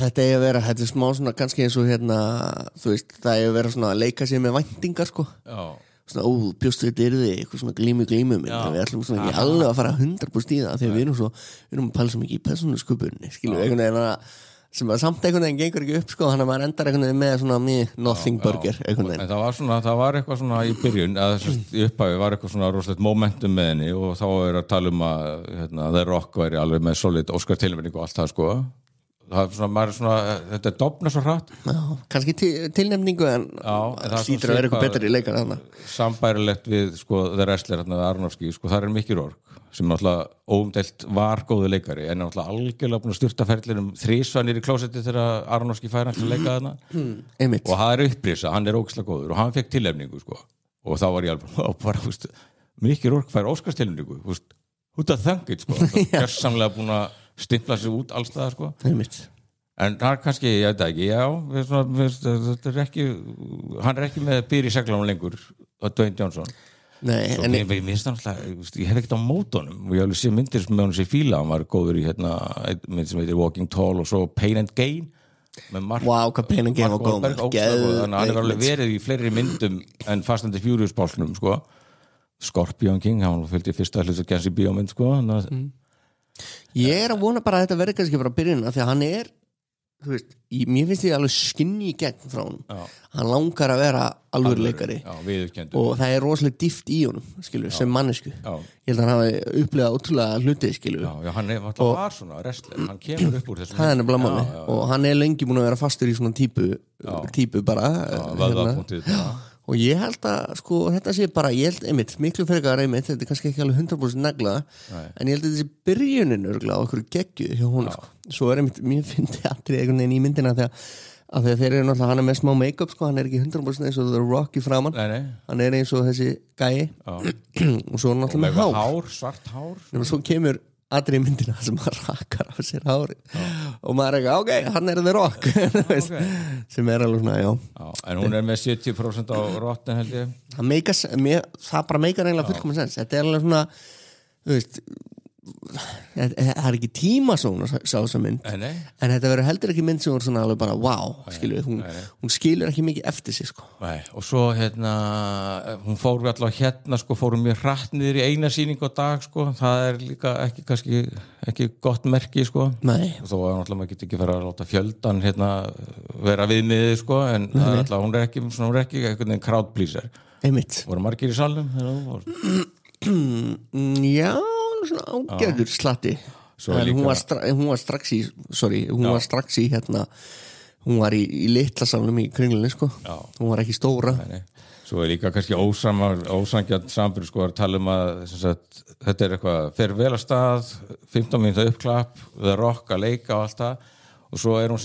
þetta eigi að vera, þetta er smá svona kannski eins og þú veist, það eigi að vera svona að leika sér með væntingar sko svona, bjóstu þetta yrði, eitthvað svona glímu við ætlum svona ekki alveg að fara 100% í það þegar við erum að pæla svo mikið í persónusköpunni, skilur við einhvern veginn sem að samt einhvern veginn gengur ekki upp sko, hann að maður endar einhvern veginn með svona nothing burger einhvern veginn. En það var eitthvað svona í byrjun, í upphafi var eitthvað svona rosalegt momentum með henni og þá er að tala að The Rock væri alveg með solid Oscar tilnefning og allt það sko það er svona, maður er svona, þetta er dofna svo hratt kannski tilnefningu en hlýtur að vera eitthvað betur í leikar sambærilegt við sko The Wrestler Aronofsky, sko það er mikið ork sem náttúrulega óumdeilt var góðu leikari en náttúrulega algjörlega búin að styrta ferlinum þrisvanir í klósetti þegar Aronofsky fær hann til að leika þarna og það er upprisa, hann er ógeðslega góður og hann fekk tilnefningu sko og þá var ég alveg bara, mikið ork fær Óskars tilnefningu út af þangit sko gersamlega búin að stimpla sig út allstaðar sko en það er kannski, ég veit ekki þetta er ekki hann er ekki með byr í seglanum lengur Dwayne Johnson ég hef ekkert á mótunum og ég hef sé myndir með hann sér fíla hann var góður í mynd sem heitir Walking Tall og svo Pain and Gain hvað Pain and Gain var góð þannig að hann hefur alveg verið í fleiri myndum en Fast and the Furious bálknum sko Scorpion King, hann fylgdi fyrsta hlut að gensi bíómynd sko ég er að vona bara að þetta verður kannski bara að byrjun af því að hann er þú veist, mér finnst því alveg skinni í gegn frá honum hann langar að vera alvöruleikari og það er rosalega dýft í honum skilur, sem mannesku ég held að hann hafi upplegað ótrúlega hluti skilur hann var svona wrestler, hann kemur upp úr þessum það er nefnilega manni og hann er lengi búin að vera fastur í svona típu bara og ég held að sko þetta sé bara, ég held einmitt miklu frekar einmitt, þetta er kannski ekki alveg 100% negla en ég held að þessi byrjunin örgulega á okkur geggju hjá hún sko. Svo er einmitt, mér finnst ég aldrei einhvern veginn í myndina þegar þeir eru náttúrulega, hann er með smá make-up sko, hann er ekki 100% eins og The Rock í framan hann er eins og þessi gæi og svo náttúrulega með hár svart hár og svo kemur aðri í myndina sem hann rakar á sér hári og maður er ekki, ok, hann er The Rock sem er alveg svona, en hún er með 70% á Rotten held ég það bara meikar eiginlega fullkominn sens þetta er alveg svona þú veist, það ekki tíma svona sá þessa mynd Nei. en þetta verður heldur ekki mynd sem hún svona alveg bara wow, skilur við, hún skilur ekki mikið eftir sig sko. Nei, og svo hún fór allavega sko, fórum mjög hratt niður í eina sýningu á dag sko, það er líka ekki gott merki sko. Nei. Og þó að náttúrulega maður getur ekki fara að láta fjöldan vera viðmiðið sko, en allavega hún er ekki einhvern veginn crowd pleaser. Einmitt. Voru margir í salnum? Já, svona ágæður slatti en hún var strax í hún var í litla salnum í kringlunni sko. Hún var ekki stóra. Nei. Svo er líka kannski ósangjant samanburður sko, að tala að þetta er eitthvað fer vel að stað, 15 mínúta uppklapp The Rock að leika og allt það og svo er hún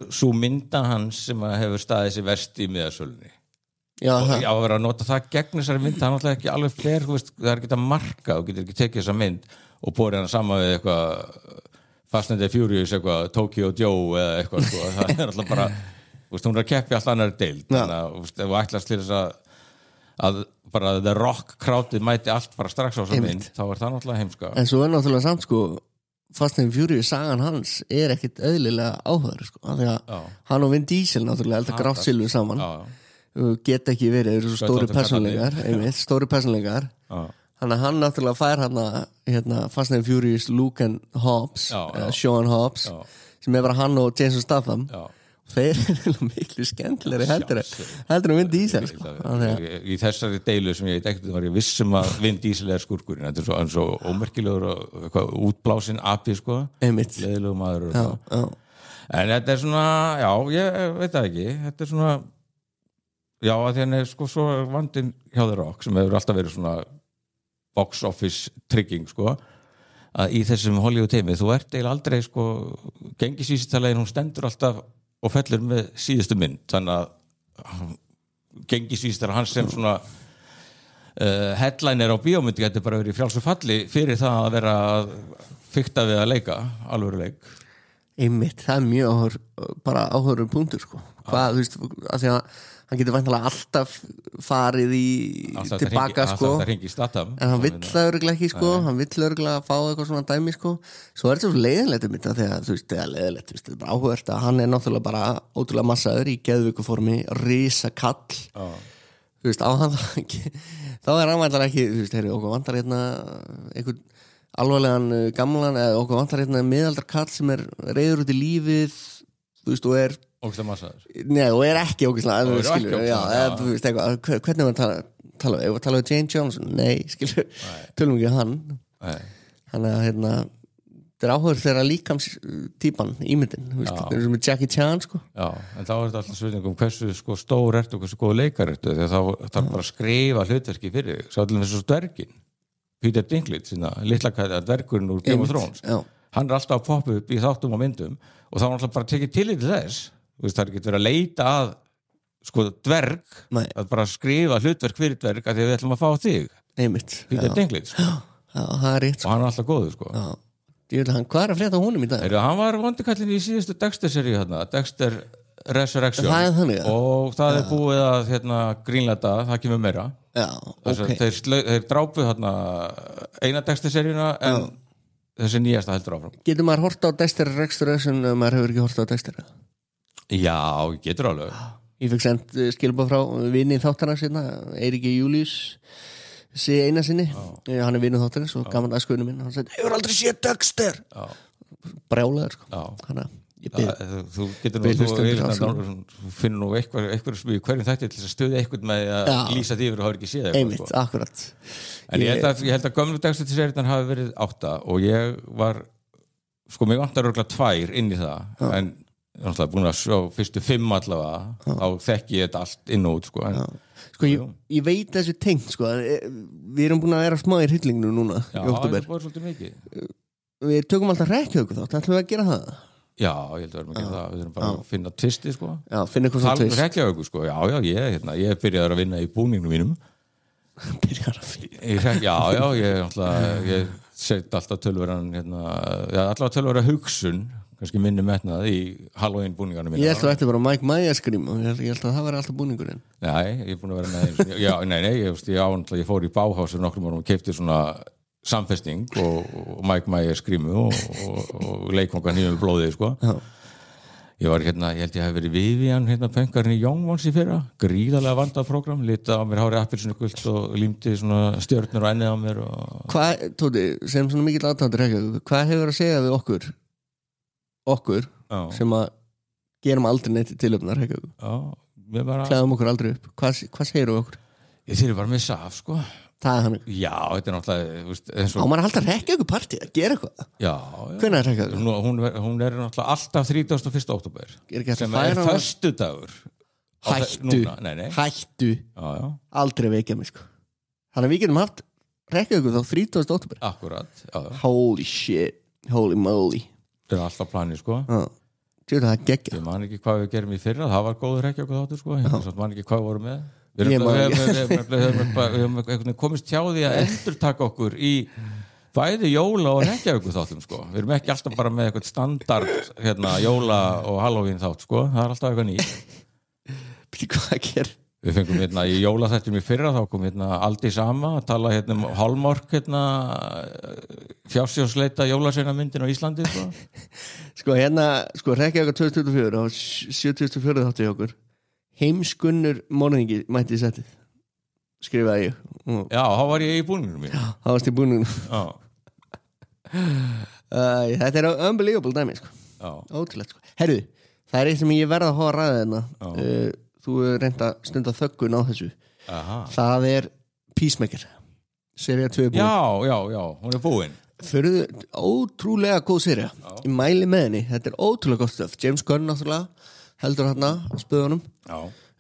svo mynda hans sem hefur staðið sér verst í miðasölunni og ég á að vera að nota það gegn þessari mynd, það er náttúrulega ekki alveg fler, það er ekki að marka og getur ekki tekið þessa mynd og borið hann saman við eitthvað Fast and the Furious, eitthvað Tokyo Joe eða eitthvað, sko. Það er alltaf bara hún er að keppi allt annari deild þannig að ef þú ætlast til þess að bara The Rock crowdið mæti allt bara strax á þessa mynd, þá er það náttúrulega heimska. En svo er náttúrulega samt sko Fast and Furious sagan hans er ekkit eðlilega áhugaður sko, af því að hann og Vin Diesel náttúrulega elda grátt silfu saman get ekki verið, eru svo stóri persónleikar þannig að hann náttúrulega fær Fast and Furious Luke and Hobbs Sean Hobbs sem er bara hann og Jason Statham þeir eru miklu skemmtilegri heldur Vin Diesel sko. Í þessari deilu sem ég ekkert var ég vissum að Vin Diesel er skurkurinn, þetta er svo ómerkilegur og útblásinn api sko, leiðilegur maður en þetta er svona, já, ég veit það ekki þetta er svona já, að því hann er sko svo vandinn hjá The Rock sem hefur alltaf verið svona box office trygging sko, að í þessum Hollywood teimi þú ert eiginlega aldrei sko gengisvísitalegin, hún stendur alltaf og fellur með síðustu mynd þannig að gengisvísitalega hans sem svona headliner á bíómyndi getur bara verið í frjálsu falli fyrir það að vera að fikta við að leika alvöru leik. Einmitt, það er mjög áhugaður punktur sko. Hvað, þú veist, af því að hann getur væntanlega alltaf farið tilbaka sko, en hann vill það örugglega ekki sko, hann vill örugglega fá eitthvað svona dæmi sko, svo er þetta svo leiðinlegt um þetta þegar þú veist, það er leiðinlegt, þú veist, þetta er bara áhugavert að hann er náttúrulega bara ótrúlega massaður í geðvikuformi, risakall þú veist, á hann þá er hann væntanlega ekki, þú veist, okkur vantar einhvern alvarlegan gamlan, eða okkur vantar miðaldarkall sem er reiður út í lífið, þú veist, og er ógeðslega massaður. Nei, og er ekki ógeðslega, skilur, þú veist eitthvað, hvernig var tala við Jane Johnson? Nei, skilur, tölum ekki hann. Þannig að þetta er áhugur þeirra líkamstýpan ímyndin, þú veist, þetta er sem Jackie Chan, sko. Já, en þá er þetta alltaf spurning hversu sko stór ertu og hversu góð leikar ertu, þegar þá þarf bara að skrifa hlutverki fyrir, svo allir þessu dvergin, Peter Dinklage, sína litla dvergurinn úr Game of Thrones. Hann er alltaf að poppa upp í þáttum og myndum og þá er alltaf bara tekið tillit til þess. Þú veist, það er ekki verið að leita að sko dverg, að bara skrifa hlutverk fyrir dverg að því við ætlum að fá þig. Einmitt. Peter Dinklage, sko. Já, það er rétt. Og hann er alltaf góður, sko. Já. Hvað er að frétta honum í dag? Hann var vondikallinn í síðustu Dexter-seríu þarna, Dexter Resurrection. Það er þannig, og það er búið að grínleta, það kemur meira. Já, ok. Þeir drápuð þarna eina Dexter-seríuna en þessi nýjasta heldur áfram. Getur maður hort á Dexter Resurrection ef maður hefur ekki hort á Dexter? Já, getur alveg. Ég fekk sent skilabóð frá vini þáttarins Eiríki Júlíus eina sinni, hann er vini þáttarins og gaman aðskuðinu minn, hann sagði, hefur aldrei séð Dexter brjálaður sko. Þú getur þú finnur nú eitthvað sem í hverjum þætti til að stuða eitthvað með að lýsa því að hafa ekki séð einmitt, sko. Akkurat. En ég held að gömlu Dexter-seríurnar hafi verið 8 og ég var sko, mig vantar örugglega 2 inn í það en ég er búin að sjá fyrstu 5 allavega þá þekki ég þetta allt inn og út sko, sko ég veit þessu tengt sko, við erum búin að vera smá í hryllinginu núna í október. Já, það er svolítið mikið. Við tökum alltaf rekkjöku þátt, ætlum við að gera það? Já, ég held að verðum að gera það, við þurfum bara að finna tvisti sko. Já, finna eitthvað svona tvist. Rekkjöku sko, ég byrjaði að vinna í búningnum mínum. Byrjaði að vinna? Ég set alltaf tölverðan allavega tölverða hugsun kannski minni metnað í Halloween búningarnir mína. Ég held að þetta bara Mike Myers grím og ég held að það var alltaf búningurinn. Nei, ég er búin að vera með ég fór í Bauhaus nokkrum árum og keypti svona samfesting og Mike Myers grímu og leikvangan hífum blóðið sko ég var ég held ég hef verið Vivian pönkarinn í Young Ones í fyrra gríðarlega vandað prógram, lita á mér hárið appelsinu gult og límdi svona stjörnur og ennið á mér Hvað, Tóti, sem svona mikill aðtændur hvað hefur að segja við okkur sem að gerum aldrei neitt tilöfnar klæðum okkur aldrei upp hvað segir þú okkur? Ég þýri bara með saf sko Það er hann Já, þetta er náttúrulega Á maður að halda Reykjavíkur partí að gera eitthvað Já Hvenær er Reykjavíkur? Hún er náttúrulega alltaf 31. október sem er föstudagur Hættu Hættu já. Aldrei veikja mig sko Þannig að við getum haft Reykjavíkur þá 30. október Akkurat já. Holy shit, holy moly Þetta er alltaf planið sko Tjóðu það geggja Ég man ekki hvað við gerum í fyrra Það var góður Reykjavíkur þáttur sko Ég man ekki hvað við vorum með Við höfum komist hjá því að endurtaka okkur í bæði jóla og Reykjavíkur þáttum sko. Við erum ekki alltaf bara með eitthvað standard jóla og Halloween þátt sko. Það er alltaf eitthvað nýtt Hvað ger? Við fengum í jólaþættum í fyrra þá kom Aldi Sama að tala Hallmark fjársjósleita jólaseinamyndin á Íslandi Sko Reykjavíkur 2024 og 74 þáttu hjá okkur Heimskunnur morðingi mætti í settið skrifaði ég Já, þá var ég í búningunum mín þá varst í búningunum Þetta er unbelievable dæmi sko. Ótrúlegt sko. Herru, það er eitt sem ég verða að hafa að ræða þú reynda stunda þöggun á þessu það er Peacemaker sería 2 búin Já, hún er búin ótrúlega góð sería ég mæli með henni, þetta er ótrúlega gott stöf James Gunn náttúrulega heldur hérna á spöðunum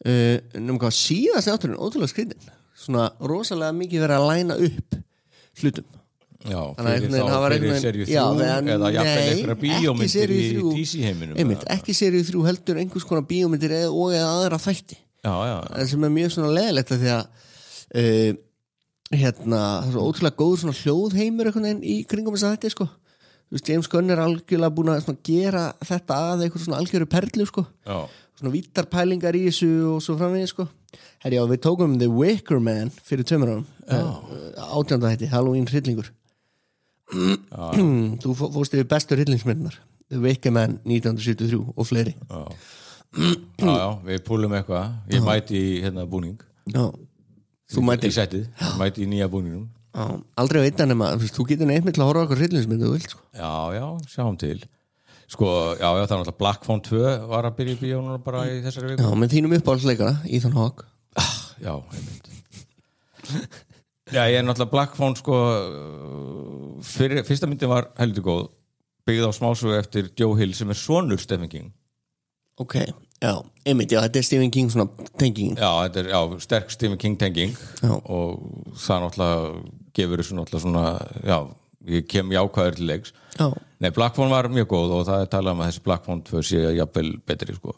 hvað síðast átturinn ótrúlega skrýtin svona rosalega mikið verið að læna upp hlutum fyrir seríu 3 eða jafnvel einhverja bíómyndir í DC-heiminum ekki seríu 3 heldur einhvers konar bíómyndir eða aðra þætti sem er mjög svona leðilegt því að það er svo ótrúlega góður svona hljóðheimur í kringum þess að þetta sko James Gunn er algjörlega búin að gera þetta að eitthvað svona algjöru perlu sko. Svona vítarpælingar í þessu og svo framvegis sko. Herri, við tókum The Wicker Man fyrir 2 árum 18. hætti, Halloween hryllingur þú fórst yfir bestu hryllingsmyndunar The Wicker Man 1973 og fleiri Já, við púlum eitthvað ég mæti í búning þú mæti í settið, mæti í nýja búningnum aldrei veit hann þú getur neitt með til að horfa okkur hryllingsmyndu þú vilt sko. Já, sjáum til sko, já, það er náttúrulega Black Phone 2 var að byrja í bíónu bara í þessari viku Já, með þínum uppáhaldsleikara, Ethan Hawke Já, Já, ég er náttúrulega Black Phone sko fyrsta myndin var heldur góð byggð á smásögu eftir Joe Hill sem er sonur Stephen King Ok, já, þetta er Stephen King svona tenging Já, þetta er sterk Stephen King tenging og það náttúrulega gefur þessu náttúrulega svona ég kem jákvæður til leiks Nei, Black Phone var mjög góð og það er talað um að þessi Black Phone 2 sé jafnvel betri sko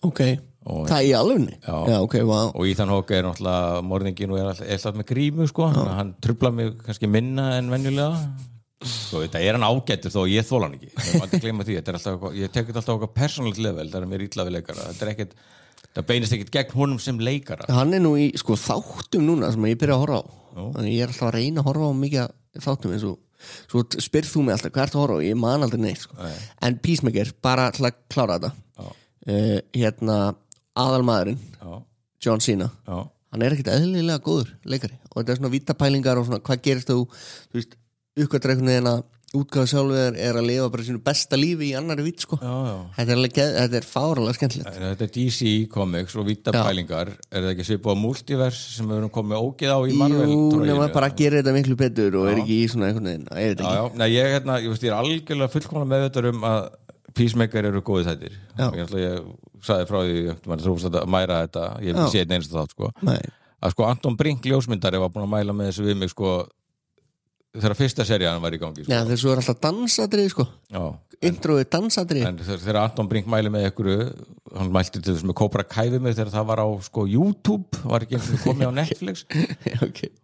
Ok, það er í alvegni Já, ok, wow Og Ethan Hawke er náttúrulega morðingin og er alltaf með grímu sko hann truflar mig kannski minna en venjulega Svo þetta er hann ágættur þó ég þóla hann ekki ég má ekki gleyma því, ég tek þetta alltaf okkar persónulegt level, það er mér illa við leikara þetta er ekkert, það beinist ekkert gegn honum sem leikara Hann er nú í sko þáttum núna sem ég byrja að horfa á þannig ég er alltaf að reyna að horfa á mikið þáttum eins og svo spyrð þú mig alltaf hvað ertu að horfa á, ég man aldrei neitt sko. En Peacemaker, bara til að klára þetta aðalmaðurinn John Cena hann er ekkert eðlilega góður leikari og þetta er svona vítapælingar og svona hvað gerist þú veist uppgötreiknið en að útgáða sjálfur er að lifa bara sínu besta lífi í annari vít sko. Þetta er fáralega skemmtilegt Þetta er DC Comics og vítapælingar er það ekki svipað á Multiverse sem við erum komið ógeð á í Marvel Jú, nema bara að gera þetta miklu betur og er ekki í svona einhvern veginn ég veit ekki Nei, ég er algjörlega fullkomna meðvitað að Peacemaker eru góðið þættir ég sagði frá því að mæra þetta ég hef ekki séð einstu þátt sko. Að sko Anton Brink ljósmyndari var búin að mæla með þessu við mig sko þegar fyrsta serían var í gangi sko. Já, þessu er alltaf dansadrið sko. Introið dansadrið En þegar Anton Brink mæli með einhverju hann mælti til þess með Cobra Kai við mig þegar það var á sko YouTube var ekki einhvern komið á Netflix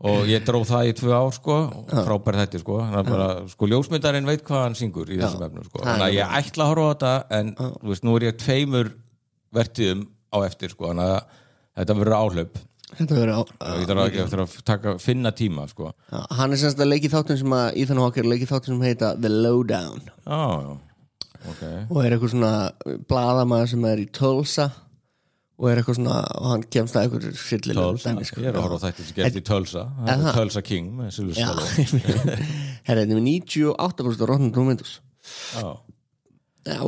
og ég dróð það í 2 ár sko frábær þetta sko bara, sko ljósmyndarinn veit hvað hann syngur í þessum efnum sko þannig að ég ætla að horfa á þetta en þú veist, nú er ég 2 vertíðum á eftir sko þannig að þetta verður áhlaup Þetta verður Ég þarf ekki eftir að finna tíma sko. Já, hann er semst að leiki þáttum sem að Ethan Hawke leiki þáttum sem heita The Lowdown okay. og er eitthvað svona blaðamaður sem er í Tulsa og er eitthvað svona og hann kemst að eitthvað fyllilega Tulsa, ég er að horfa á þætti sem gerði í Tulsa Tulsa King með Sylvester Stallone Herra, þetta er með 98% á Rotten Tomatoes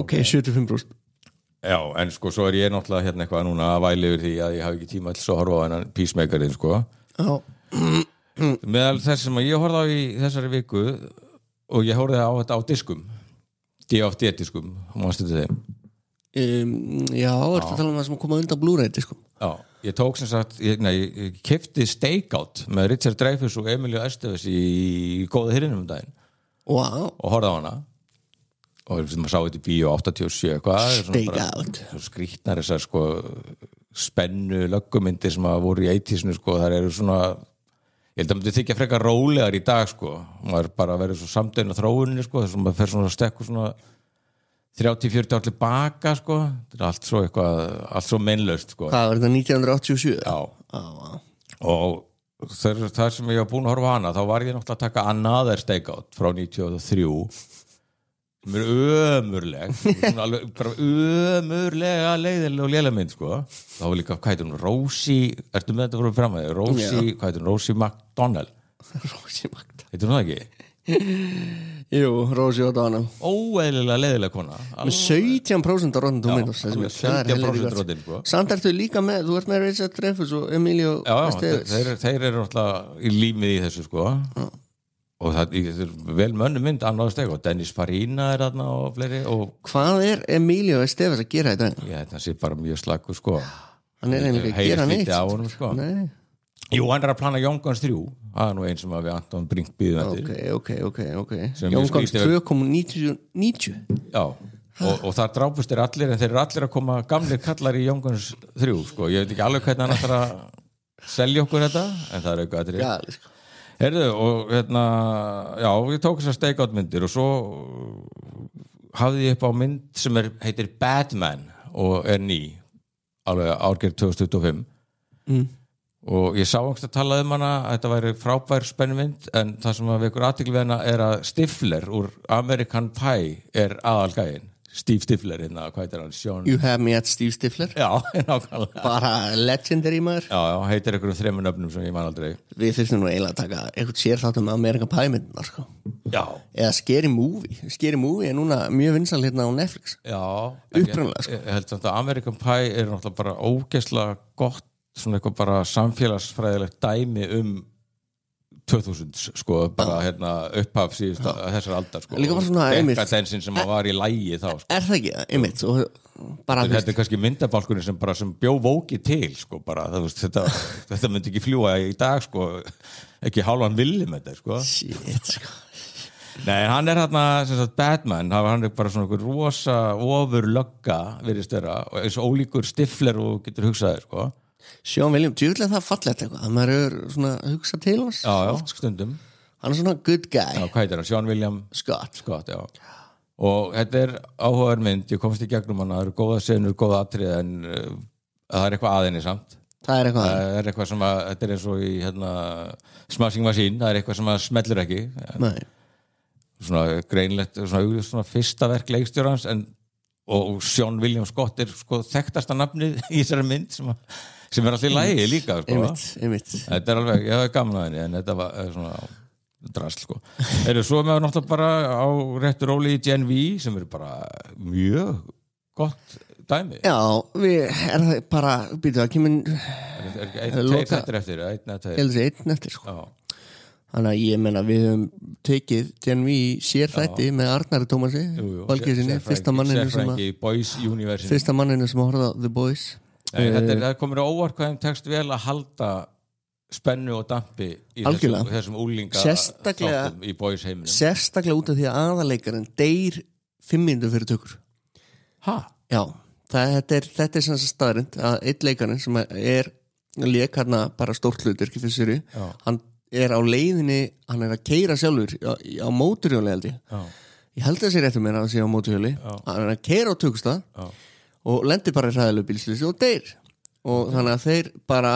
ok, 75%. Já, en sko, svo er ég náttúrulega hérna eitthvað núna að væli yfir því að ég hafi ekki tíma til að horfa á hennan Peacemakerinn, sko. Já. Meðal þess sem ég horfði á í þessari viku og ég horfði á þetta á diskum. DFD-diskum, mástu þetta þeim? Já, ertu að tala um það sem koma undan Blu-ray-diskum? Já, ég tók sem sagt, ég keypti Stakeout með Richard Dreyfuss og Emilio Estevez í góða hyrðinum daginn. Wow. Og horfði á hana. Og maður sá þetta í bíó 87 Stakeout skrýtnar þessar sko spennu löggumyndir sem að voru í 80s sko, þar eru svona ég held að myndi þykja frekar rólegar í dag sko, maður bara verið svo samdöðin á þróuninni sko, þess að maður fer svona stekkur svona 30-40 ár tilbaka sko, þetta er allt svo meinlaust sko. Hvað var þetta 1987? Já og það sem ég var búin að horfa á hana, þá var ég náttúrulega að taka Another Stakeout frá 93 sem er ömurleg bara ömurlega leiðileg og lélega mynd sko. þá var líka, hvað heitir hún, Rosie ertu með þetta fyrir fram að þig, Rosie hvað heitir hún, Rosie McDonnell heitir hún það ekki? Jú, Rosie O'Donnell óeðlilega leiðileg kona með 17% á Rotten Tomatoes 17% Rotten sko. Samt ertu líka með, þú ert með Richard Dreyfuss og Emilio Estevez þeir eru náttúrulega í límið í þessu sko. Og það er vel mönnum mynd annað steg og Dennis Farina er þarna og fleiri og hvað er Emilio Estevez að gera í dag? Það sé bara mjög slagur sko. Hann er einhverjum að gera neitt honum, sko. Nei. Jú, hann er að plana Young Guns 3 það er nú einn sem við Anton Brink býðum eftir ok Young Guns 2.90 Já, og það drápust allir en þeir eru allir að koma gamlir kallar í Young Guns 3 sko. Ég veit ekki alveg hvernig hann ætlar að selja okkur þetta en það er eitthvað aðrið Gali, sko. Heyrðu, og hérna, já, ég tók þessar Stakeout myndir og svo hafði ég upp á mynd sem heitir Batman og er ný, alveg árgerð 2025 og ég sá einhvers að tala hana að þetta væri frábær spennumynd en það sem að vekur athygli við hana er að Stifler úr American Pie er aðalgæinn Steve Stifler hérna, hvað heitir hann? Sean... You have me at Steve Stifler Já, nákvæmlega bara legendary maður Já, heitir einhverjum 3 nöfnum sem ég man aldrei Við þurftum nú eiginlega að taka eitthvað sérþáttum með American Pie myndunar sko. Já Eða Scary Movie er núna mjög vinsal hérna á Netflix Já Upprunalega sko. Ég held að American Pie er náttúrulega bara ógeðslega gott svona eitthvað bara samfélagsfræðilegt dæmi 2000 sko, bara hérna upphaf síðust þessar aldar sko. Líka bara svona dekkadensin sem var í lægi þá sko. Er það ekki, einmitt og bara þetta er kannski myndabálkurinn sem bara sem bjó Vóki til sko, bara, þetta myndi ekki fljúa í dag sko, ekki hálfan millimeter sko. Shit sko Nei, hann er hérna Batman, hann er bara svona einhver rosa ofurlögga virðist vera og eins og ólíkur Stifler og getur hugsaðir sko. Sean William, djúvilega það fallegt eitthvað að maður er svona að hugsa til hans Já, stundum Hann er svona good guy Já, hvað heitir hann? Sean William Scott, já Og þetta er áhugaður mynd, ég komst í gegnum hana það eru góða senur, góða atrið en það er eitthvað aðinni samt Það er eitthvað sem að, þetta er eins og í hérna, Smashing Machine, það er eitthvað sem að smellur ekki Nei Svona greinlegt, svona fyrsta verk leikstjórans og Sean William Scott er sko þekktasta nafnið í þessari mynd sem er alltaf í lagi líka sko. Einmitt. Þetta er alveg, ég hef gaman að henni en þetta var svona drasl sko. Svo með náttúrulega bara á réttu róli í Gen V sem eru bara mjög gott dæmi Já, er það bara býtu að kemur einn eftir sko. Þannig að ég menna við höfum tekið Gen V sérþætti með Arnari Tómasi Valgeisinni, fyrsta manninu sem horfði á The Boys Það komur á óvart hvað þeim tekst vel að halda spennu og dampi í þessum úlinga þáttum í Boys heiminum Sérstaklega út af því að aðaleikarinn deyr 5 mínútur fyrir tökur Já, þetta er svona staðrind að einn leikarinn sem lék hérna bara stórt hlutverk í fyrst hann er á leiðinni, hann er að keyra sjálfur á móturhjóli held ég held að það sé réttum mér að það sé á móturhjóli hann er að keyra á tökustað og lendir bara í hræðilegu bílslýsi og deyr og þannig að þeir bara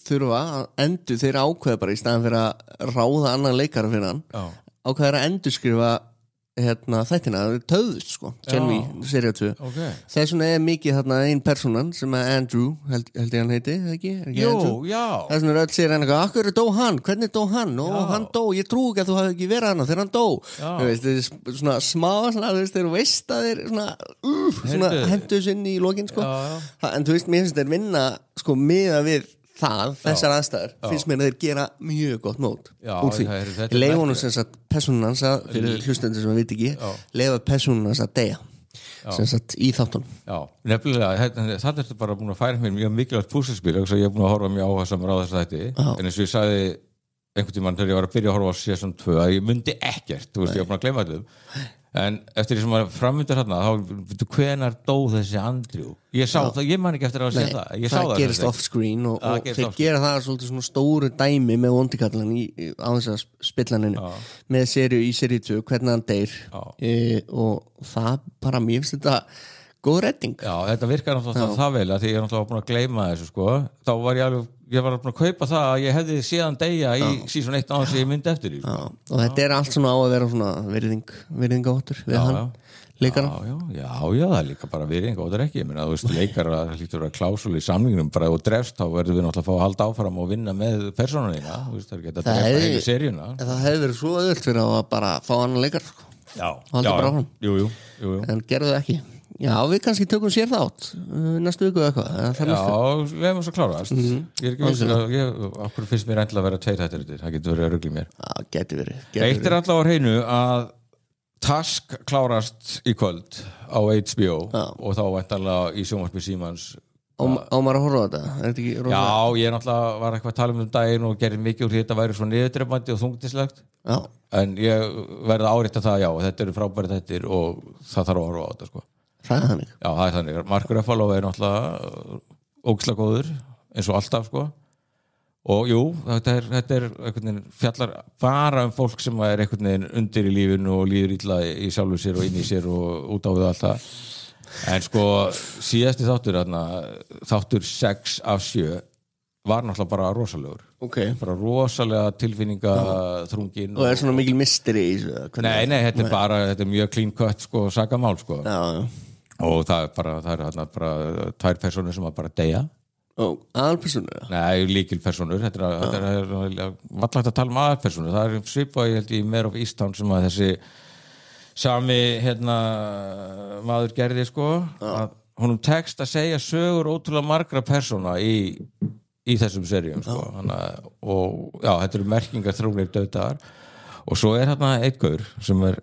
þurfa að þeir ákveða bara í staðan fyrir að ráða annan leikara fyrir hann ákveða að endurskrifa þættina, töðust sko Gen V, sería 2 þess vegna mikið ein persónan sem að Andrew, held ég hann heiti ekki Jú, já þess vegna öll segir hann eitthvað, akkur dó hann, hvernig dó hann hann dó, ég trú ekki að þú hafi ekki verið hann þegar hann dó veist, svona smá, þeir veist að þeir svona henduðs inn í lokin sko en þú veist, mér finnst þeir vinna sko miða við þessar aðstæður finnst mér að þeir gera mjög gott mót úr því leifa honum sem sagt persónun hans að fyrir hlustendur sem við veit ekki leifa persónun hans að deyja sem sagt í þáttunum nefnilega, það ertu bara búin að færa mér mjög mikilvægt púsluspil og ég er búin að horfa mjög áhersamur á þessu þætti en eins og ég sagði einhvern tímann þegar ég var að byrja að horfa á season 2 að ég myndi ekkert, þú veist ég var búin að gleyma þetta en eftir því sem maður framvindur hérna þá hvenar dó þessi Andrew ég sá það, ég man ekki eftir að segja það það gerist off screen og þeir gera það svolítið svona stóru dæmi með vondikallan á þess að spillaninu með í seríu 2 hvernig hann deyr og það bara mér finnst þetta góð redding þetta virkar náttúrulega það vel að því ég er náttúrulega búin að gleyma þessu sko þá var ég var búin að kaupa það að ég hefði síðan deyja í season 1 á þess að ég myndi eftir því og þetta er allt svona á að vera svona virðingavottur við hann leikara já, það er líka bara virðingavottur ekki ég meina þú veist leikara hlýtur að vera klásul í samningunum bara og drefst þá verður við náttúrulega að fá að halda áfram og vinna með persónuna þú veist það er ekki að drefa heilu seríuna það hefði verið svo öðvöld fyrir að bara fá annan leikara jú. En gerðu það ekki Já, við kannski tökum sér þátt næstu viku eitthvað við hefum svo klárast ég er ekki viss okkur finnst mér endilega að vera 2 þættir það getur verið að rugla í mér geti verið eitt er alltaf á hreinu að Task klárast í kvöld á HBO og þá væntanlega í sjónvarpi Símans á maður að horfa á þetta ég er náttúrulega var eitthvað að tala um daginn og gerði mikið úr því þetta væri svo niðurdrepandi og þungtislegt en ég verði að árétta það þetta eru frábæri þættir og það þarf að horfa á þetta sko það er þannig það er þannig, Mark Ruffalo er náttúrulega ógeðslega góður eins og alltaf sko og jú, þetta er einhvern veginn fjallar bara fólk sem er einhvern veginn undir í lífinu og líður illa í sjálfu sér og inn í sér og út á við allt það en sko síðasti þáttur 6 af 7 var náttúrulega bara rosalegur bara rosalega tilfinningaþrungin og er svona mikil mystery nei, þetta er mjög clean cut sko, sagamál sko og það er bara 2 persónur sem bara deyja aðalpersónur? Nei, líkilpersónur þetta er vallagt að tala aðalpersónur það er svipað, ég held í Mare of Easttown sem að þessi sami maður gerði sko að honum tekst að segja sögur ótrúlega margra persóna í þessum seríum sko. Og þetta eru merkingar þrúnir döðdagar og svo er einn gaur sem er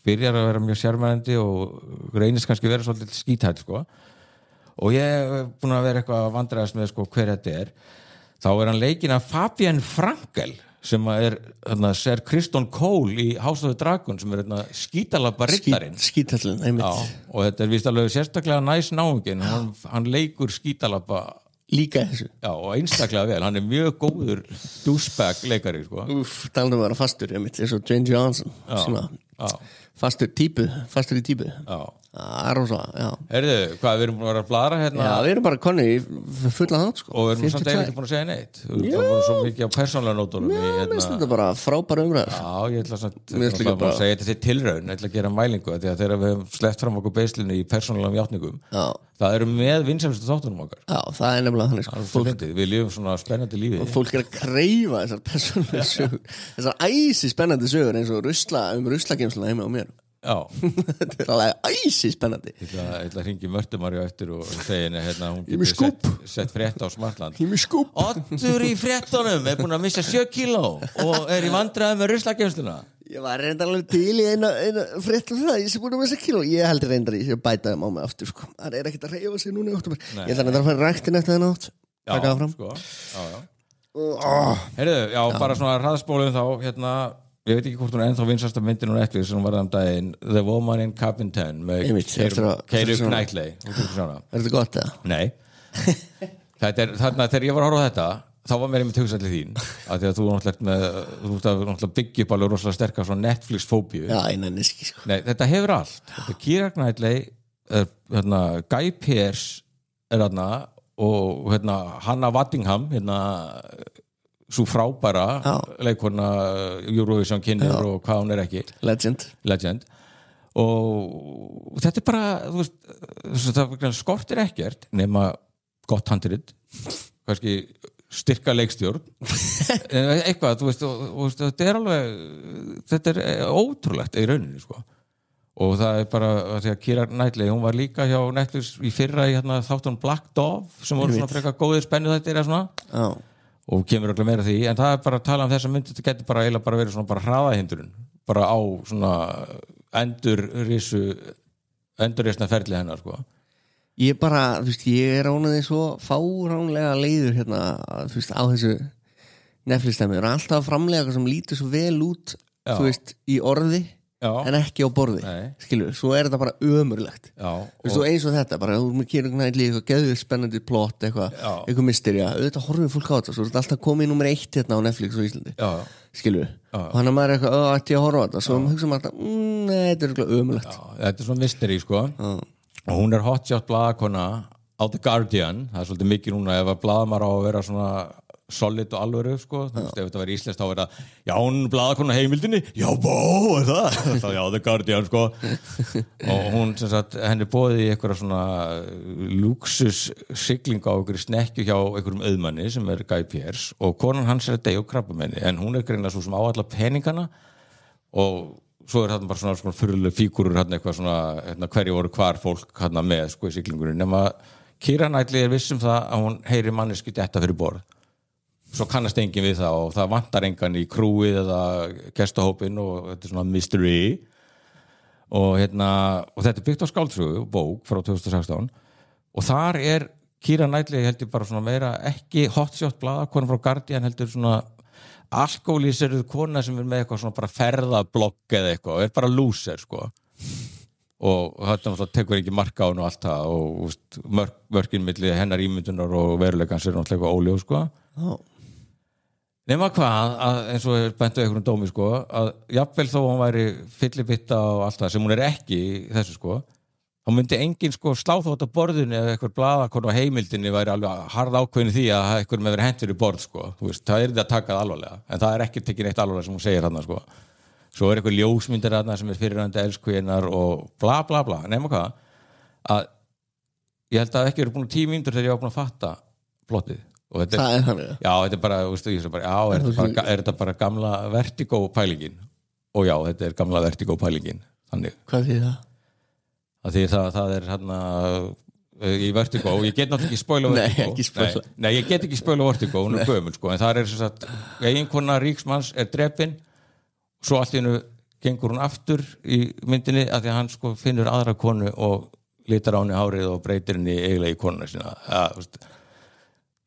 byrjar að vera mjög sjarmerandi og reynist kannski vera svolítið skíthæll sko. Og ég er búin að vera eitthvað að vandræðast með sko, hver þetta er þá er hann leikinn af Fabian Frankel sem er Sir Criston Cole í House of the Dragon sem er skítalabba riddarinn skítallinn, einmitt og þetta er víst alveg sérstaklega næs náungin hann leikur skítalabba líka þessu og einstaklega vel, hann er mjög góður douchebag leikari sko. Talandi að vera fastur, einmitt eins og Jane Johnson fastur í típu rosa, Heyrðu, hvað, við erum búin að vera að bladra hérna við erum bara konni í fulla þátt sko. og við erum samt eiginlega búin að segja neitt það voru svo mikið á persónulega nótunum þetta er bara frábæra umræður ég ætla að segja þetta til tilraun ég ætla að gera mælingu því að þegar við hefum sleppt fram okkur beislinu í persónulegum játningum það eru með vinsælustu þáttunum okkar það er nefnilega þannig sko. við lifum svona spennandi lífi og fólk er að kreifa þessar persónulega sögur þessar æsi spennandi sögur eins og ruslageimsluna heima á mér þetta er alveg æsi spennandi ég ætla að hringi Mörtumarju eftir og segja henni hún getur sett frétt á Smartland Oddur í fréttunum er búin að missa 7 kíló og er í vandræðum með ruslageimsluna ég var reyndar alveg til í eina frétt það, ég sé búin að missa kíló ég heldur reyndar í að bæta þeim á mig aftur sko. það er ekkert að reyfa sig núna í október ég ætla reyndar að fara ræktin eftir þennan átt taka það fram Heyrðu, bara svona hraðspólum þá ég veit ekki hvort hún er ennþá vinsasta myndin og Netflix sem var daginn The Woman in Cabin 10 með Keira Knightley Er þetta gott eða? Nei þarna þegar ég var að horfa á þetta þá var mér einmitt hugsað til þín að því að þú náttúrulega byggja upp alveg rosalega sterkar svona Netflix-fóbíu sko. Nei, þetta hefur allt Keira Knightley Guy Pearce er þarna og hérna Hannah Waddingham hérna svo frábæra leikona Eurovision kynir og hvað hún ekki legend og þetta bara þú veist það skortir ekkert nema gott handrit kannski styrka leikstjórn eitthvað þú veist og þetta er ótrúlegt í rauninni sko og það er bara að því að Keira Knightley hún var líka hjá Netflix í fyrra í hérna þáttunum Black Dove sem voru svona frekar góðir spennu þetta eða svona og kemur örugglega meira því en það er bara að tala þessa mynd þetta getur bara eiginlega bara verið svona bara hraðahindrun bara á svona endurreisna ferli hennar sko ég bara, þú veist, ég ránaði svo fáránlega leiður hérna, þú veist, á þessu Netflix-dæmi, það er alltaf að framlega eitthvað sem lítur svo vel út, þú veist, í orði en ekki á borði, skilur, svo er þetta bara ömurlegt, þú veist, og eins og þetta bara, þú með Keira Knightley, eitthvað geðvið spennandi plott, eitthvað mystery, auðvitað horfum fólk á þetta, svo er þetta alltaf komið í númer 1 hérna á Netflix og Íslandi, skilur og hann er maður eitthvað, ætti ég að horfa á þetta svo hugsa maður alltaf, nei, þetta er eitthvað ömurlegt þetta er svona mystery, sko og hún er hotshot blaðakona á The Guardian, það er svolítið mikið núna ef að blaðamar á að vera svona solid og alvöru, sko, þú veist, ef þetta var íslenskt þá er það, já, hún blaðakona heimildinni já, bó, er það já, The Guardian, sko og hún, sem sagt, henni boðið í einhverja svona luxus sigling á einhverju snekju hjá einhverjum auðmanni sem er Guy Pearce og konan hans er að deyja úr krabbamenni en hún er greinilega svo sem á alla peningana og svo er þarna bara svona furðuleg fígúrur hérna eitthvað svona hérna, hverju voru hvar fólk hérna með sko í siglingunni nema Keira Knightley er viss það að hún heyri manneski detta fyrir borð svo kannast enginn við það og það vantar engan í krúið eða gestahópin og þetta er svona mystery og hérna og þetta er byggt á skáldsögu bók frá 2016 og þar er Keira Knightley heldur bara svona meira ekki hotshot blaðakona frá Guardian heldur svona alkoholíseruð kona sem er með eitthvað svona bara ferðablogg eða eitthvað og er bara loser sko og þetta tekur ekki marka á hún og allt það og mörkin milli hennar ímyndunar og veruleikans er náttúrulega eitthvað óljós sko nema hvað að eins og er bent á einhverjum dómi sko að jafnvel þó hún væri fyllibitta og allt það sem hún er ekki í þessu sko þá myndi enginn sko slá þótt á borðinu eða eitthvað blaðakona á heimildinni væri alveg harð ákveðin því að eitthvað með verið hentur í borð sko þú veist, það er þetta að taka það alvarlega en það er ekki tekið neitt alvarlega sem hún segir þarna sko svo er eitthvað ljósmyndir þarna sem er fyrirrandi elskvínar og bla bla bla nema hvað að ég held að ekki eru búin 10 mínútur þegar ég var búin að fatta plottið og þetta það er þannig já, þetta er bara, veistu, ég bara já, er þetta bara gamla vertigo pælingin og já, þetta er gamla vertigo pælingin þannig hvað þýðir það? Að því það er hérna í Vertigo og ég get náttúrulega ekki spoila Vertigo nei, ég get ekki spoila Vertigo, hún er gömul sko, en það er sem sagt eiginkona ríksmanns er drepin svo allt í einu gengur hún aftur í myndinni að því að hann sko finnur aðra konu og litar á henni hárið og breytir henni eiginlega í konuna sína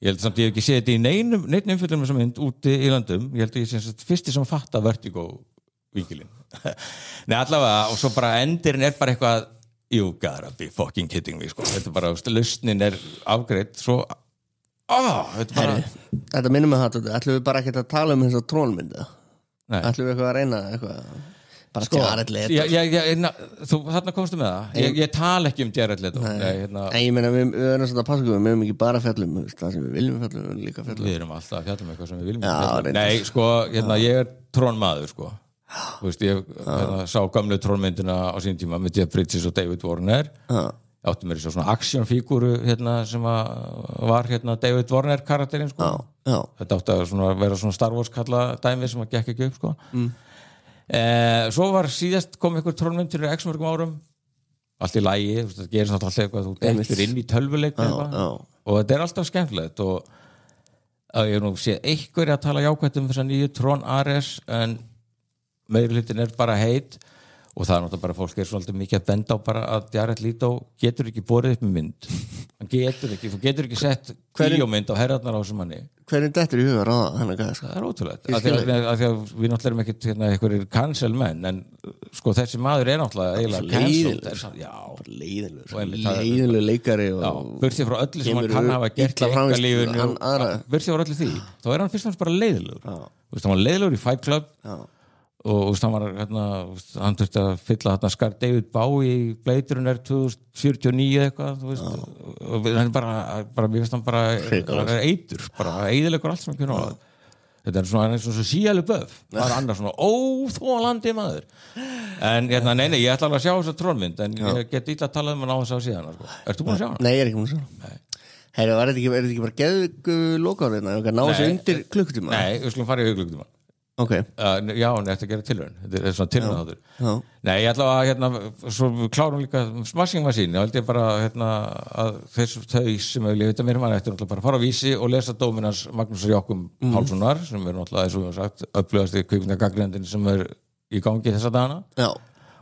ég held samt ég hef ekki séð þetta í neinum umfjöllum sem mynd úti í landum ég held að ég sé fyrsti sem fatta Vertigo víkilinn nei allavega og svo bara endirinn er bara eitthvað you gotta be fucking kidding me sko. Þetta er bara, lausnin er afgreitt svo þetta bara þetta minnum með það, ætlum við bara ekki að tala um þess að trónmynda ætlum við eitthvað að reyna eitthvað bara sko, Jared Leto þú þarna komstu með það ég tala ekki um Jared Leto ég meina við erum svona að passa við erum ekki bara fjallum það sem við viljum fjallum líka fjallum við erum alltaf að fjallum eitthvað sem við viljum fjallum nei sko, ég er trónmaður sko þú veist, ég sá gamlu trónmyndina á sín tíma með Jeff Bridges og David Warner áttu mér í svona actionfígúru hérna sem var hérna David Warner karakterinn sko þetta átti að vera svona Star Wars kalla dæmi sem að gekk ekki upp sko svo var síðast kom einhver trónmynd fyrir x mörgum árum allt í lagi, það gerir svona alltaf eitthvað þú dettur inn í tölvuleik og þetta er alltaf skemmtilegt og að ég nú sé einhverja að tala jákvætt um þessa nýju Tron Ares en meiri hlutin er bara heit og það er náttúrulega bara fólk er svolítið mikið að benda á bara að Jared Leto getur ekki borið upp með mynd hann getur ekki, þú getur ekki sett bíómynd á herðarnar á þessum manni hvernig dettur í huga ráða hann að það er ótrúlegt af því að við náttúrulega erum ekkert einhverjir cancel menn en sko þessi maður er náttúrulega eiginlega cancelled leiðilegur leikari burtið frá öllu sem hann kann hafa gert í einkalífinu burtið frá öllu því þá er hann fyrst og fremst bara leiðilegur hann var leiðilegur í Fight Club og það var hann þurfti að fylla Scar David Bowie bleiturinn 2049 eitthvað og hann bara mér finnst hann bara eitur, bara eyðilegur allt sem hann kynna þetta svona eins og Shia LaBeouf var annar svona óþolandi maður en nei, ég ætla alveg að sjá þessa trónmynd en ég get illa að tala um hann á þess að síðan sko. Ertu búin að sjá hann? Nei, ég er ekki búin að sjá hann Herra, er þetta ekki bara geðveiku lokaðurinn að ná þessu undir klukkutíma? Nei, við skulum fara í klukkutíma Okay. Já, hann eftir að gera tilraun þetta er svona tilraun Nei, ég ætla að svo klárum líka Smashing Machine, ég held ég bara að þau sem ég veit að mér mann eftir bara fara á Vísi og lesa dóminans Magnúsar Jókum Pálssonar sem er náttúrulega, eins og við hefum sagt, öflugasti kvikmyndagagnrýnandinn sem er í gangi þessa dagana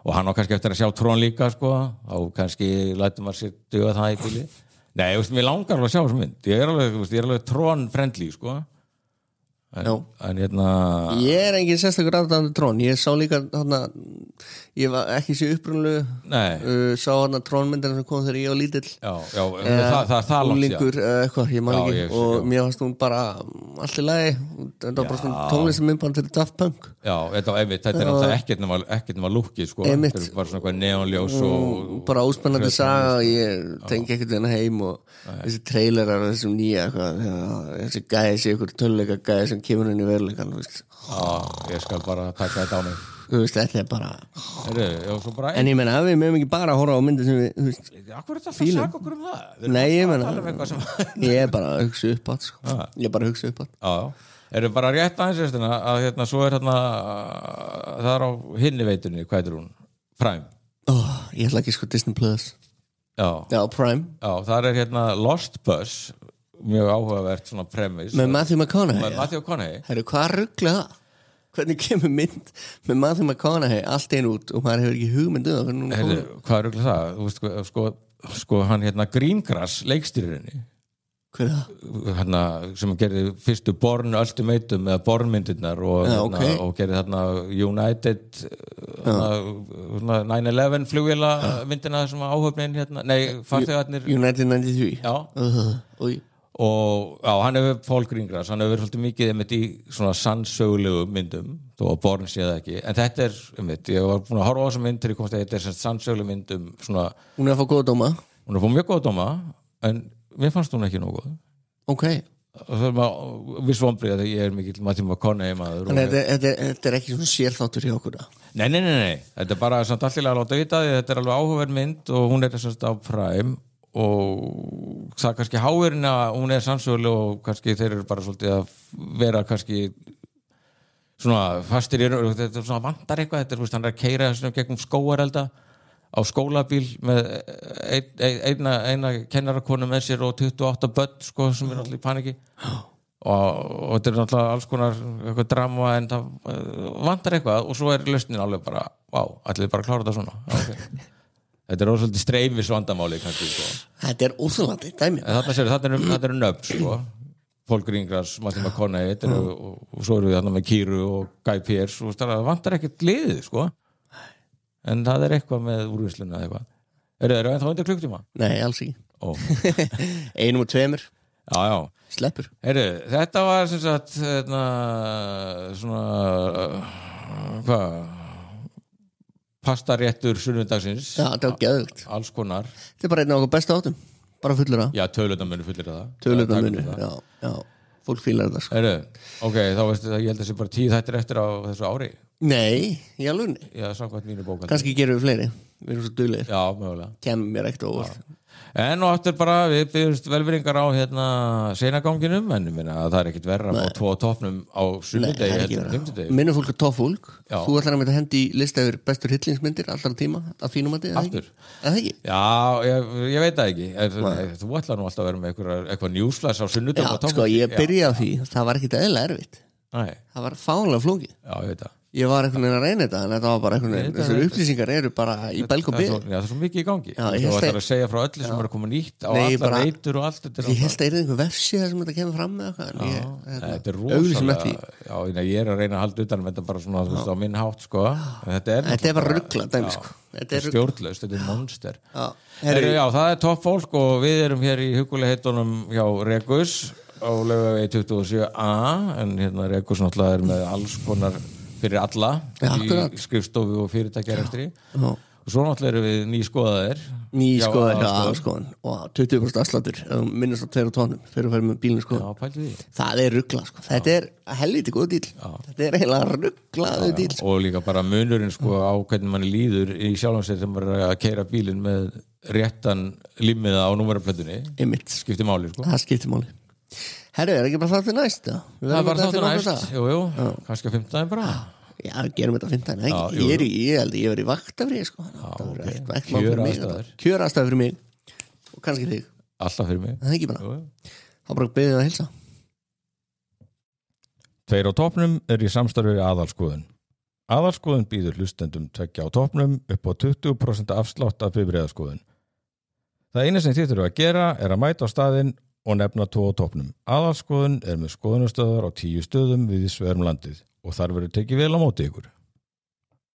og hann á kannski eftir að sjá Trón líka sko, og kannski lætur maður sér duga það í bíli Nei, mér langar alveg að sjá þessu mynd ég er alveg Trón friendly sko en ég er engin sérstakur aðdáandi Trón ég sá líka ég var ekki sér upprunalegu sá Trónmyndina sem kom þegar ég var lítill það úlingur eitthvað, ég man ekki og mér fannst hún bara allt í lagi þetta var bara svona tónlistarmyndband fyrir Daft Punk þetta er náttúrulega ekkert nema lúkki sko, þetta er bara svona eitthvað neonljós og bara óspennandi saga og ég tengi ekkert við hennar heim og þessi trailerar og þessum nýja þessi gæði sé ykkur töluleika gæði sem kemur inn í veruleikann ég skal bara taka þetta á mig þetta er bara en ég meina við mögum ekki bara að horfa á myndir sem við Akkur er þetta alltaf að saka okkur um það? Nei, ég meina ég er bara að hugsa upp átt ég er bara að hugsa upp átt Erum bara rétt aðeins að svo er það er á hinni veitunni, hvað er hún? Prime Ég ætla ekki sko Disney Plus Já, Prime þar er Lost Bus mjög áhugavert svona premise með Matthew McConaughey Herru, hvað ruggla það? Hvernig kemur mynd með Matthew McConaughey allt einn út og maður hefur ekki hugmynd hvað ruggla það? Þú veist sko hann Greengrass leikstýrinni Hver er það? Sem gerði fyrstu Born Ultimatum eða Born-myndirnar og gerði United 9/11 flugvéla myndina sem áhöfnin farþegarnir United 93 og hann hefur Paul Greengrass, hann hefur verið svolítið mikið einmitt í svona sannsögulegu myndum þó að Born sé það ekki, en þetta er einmitt, ég var búin að horfa á þessa mynd til ég komst að þetta er sannsögulegu myndum svona, hún er að fá góða dóma hún er að fá mjög góða dóma en mér fannst hún ekki nógu og það er maður viss vonbrigði að ég er mikill Matthew McConaughey maður þetta er ekki svona sérþáttur hjá okkur nei, þetta er bara samt allir að láta vita því þetta er alveg áhugaverð mynd og hún er þess að á Prime og það kannski háirinn að hún er sannsöguleg og kannski þeir eru bara svolítið að vera kannski svona fastir þetta er svona vantar eitthvað þetta er hann að keyra svona gegnum skógarelda á skólabíl með eina kennarakonu með sér og 28 börn sko, sem er allir í paniki og þetta er náttúrulega alls konar eitthvað drama en það vantar eitthvað og svo er lausnin alveg bara allir bara klára þetta svona Þetta er svolítið streymis vandamáli kannski sko. Þetta er óþolandi dæmi Þetta eru nöfn sko. Paul Greengrass, Matthew McConaughey og svo eru við þarna með Kíru og Guy Pearce og það vantar ekkert liðið sko. En það er eitthvað með úrvinnsluna eitthvað Eru það undir klukktíma? Nei, alls ekki Einum og tveimur Já Sleppur Þetta var sem sagt svona hvað pastaréttur sunnudagsins þetta var geðvögt alls konar þetta er bara einn af okkur bestu áttum bara fullur að já, töluðamönu fullir það já, fólk fílar þetta sko. Ok, þá veistu það, ég held að það sé bara 10 þættir eftir á þessu ári nei, í alveg já, samkvæmt mínu bókaldi kannski gerum við fleiri, við erum svo duglegir já, mögulega kemur mér ekkert óvart en og aftur bara, við byggjumst velveringar á seinaganginum en ég minna að það er ekkit verra á 2 toppnum á sunnudegi heldur en 5. minnum fólk að toppfólk þú ætlar að hendi í lista yfir bestur hillingsmyndir allra tíma, að þínum að aftur ekki? Já, ég veit það ekki þú ætlar nú alltaf að vera með eitthvað newsflash á sunnudegi já, sko, ég byrja á því það var ekkit eðlilega erfitt það var fálega flókið já, ég veit það ég var einhvern veginn að reyna þetta en þetta var bara einhvern veginn þessar upplýsingar eru bara í belg og byr það er svo mikið í gangi þú ætlar að segja frá öllu sem er að koma nýtt á allar reytur og allt ég held að er einhver vefsíða sem þetta kemur fram með þetta er rosalega ég er að reyna að halda utan þetta bara svona á minn hátt sko þetta er bara ruggla dæmi sko þetta er stjórnlaust, þetta er monster já, það er topp fólk og við erum hér í hugulega heitunum hjá Regus á Laugavegi 27A en Regus náttúrulega er með alls konar fyrir alla akkurat. í skrifstofu og fyrirtækjarekstri Já. og svo náttúrulega erum við nýskoðaðir Nýskoðar skoðun og 20% afsláttur minnast á 2 tónum fyrir að fara með bílinn skoðun. Já, pældu því. Það er ruggla sko. Þetta er helviti góð díl. Þetta er eiginlega rugglaðu díl sko. Og líka bara munurinn sko á hvernig manni líður í sjálfum sér þegar maður er að keyra bílinn með réttan límiða á númerapletunni. Einmitt. Skiptir máli sko. Það skiptir máli. Herru, er ekki bara það til næst? Það er bara þáttur næst. Jú, kannski á 5. bara. Já, gerum þetta 5. Ég held ég verið í vaktafrí sko. Kjöraðstæður fyrir mig og kannski þig. Alltaf fyrir mig. Það er ekki bara. Þá bara beðið að hilsa. 2 á toppnum í samstarfi við Aðalskoðun. Aðalskoðun býður hlustendum 2 á toppnum upp á 20% afslátt af bifreiðaskoðun. Það eina sem þið þurfa að gera er að mæta á staðinn og nefna 2 á toppnum. Aðalskoðun með skoðunastöðvar á 10 stöðum við sverum landið og þar verður tekið vel á móti ykkur.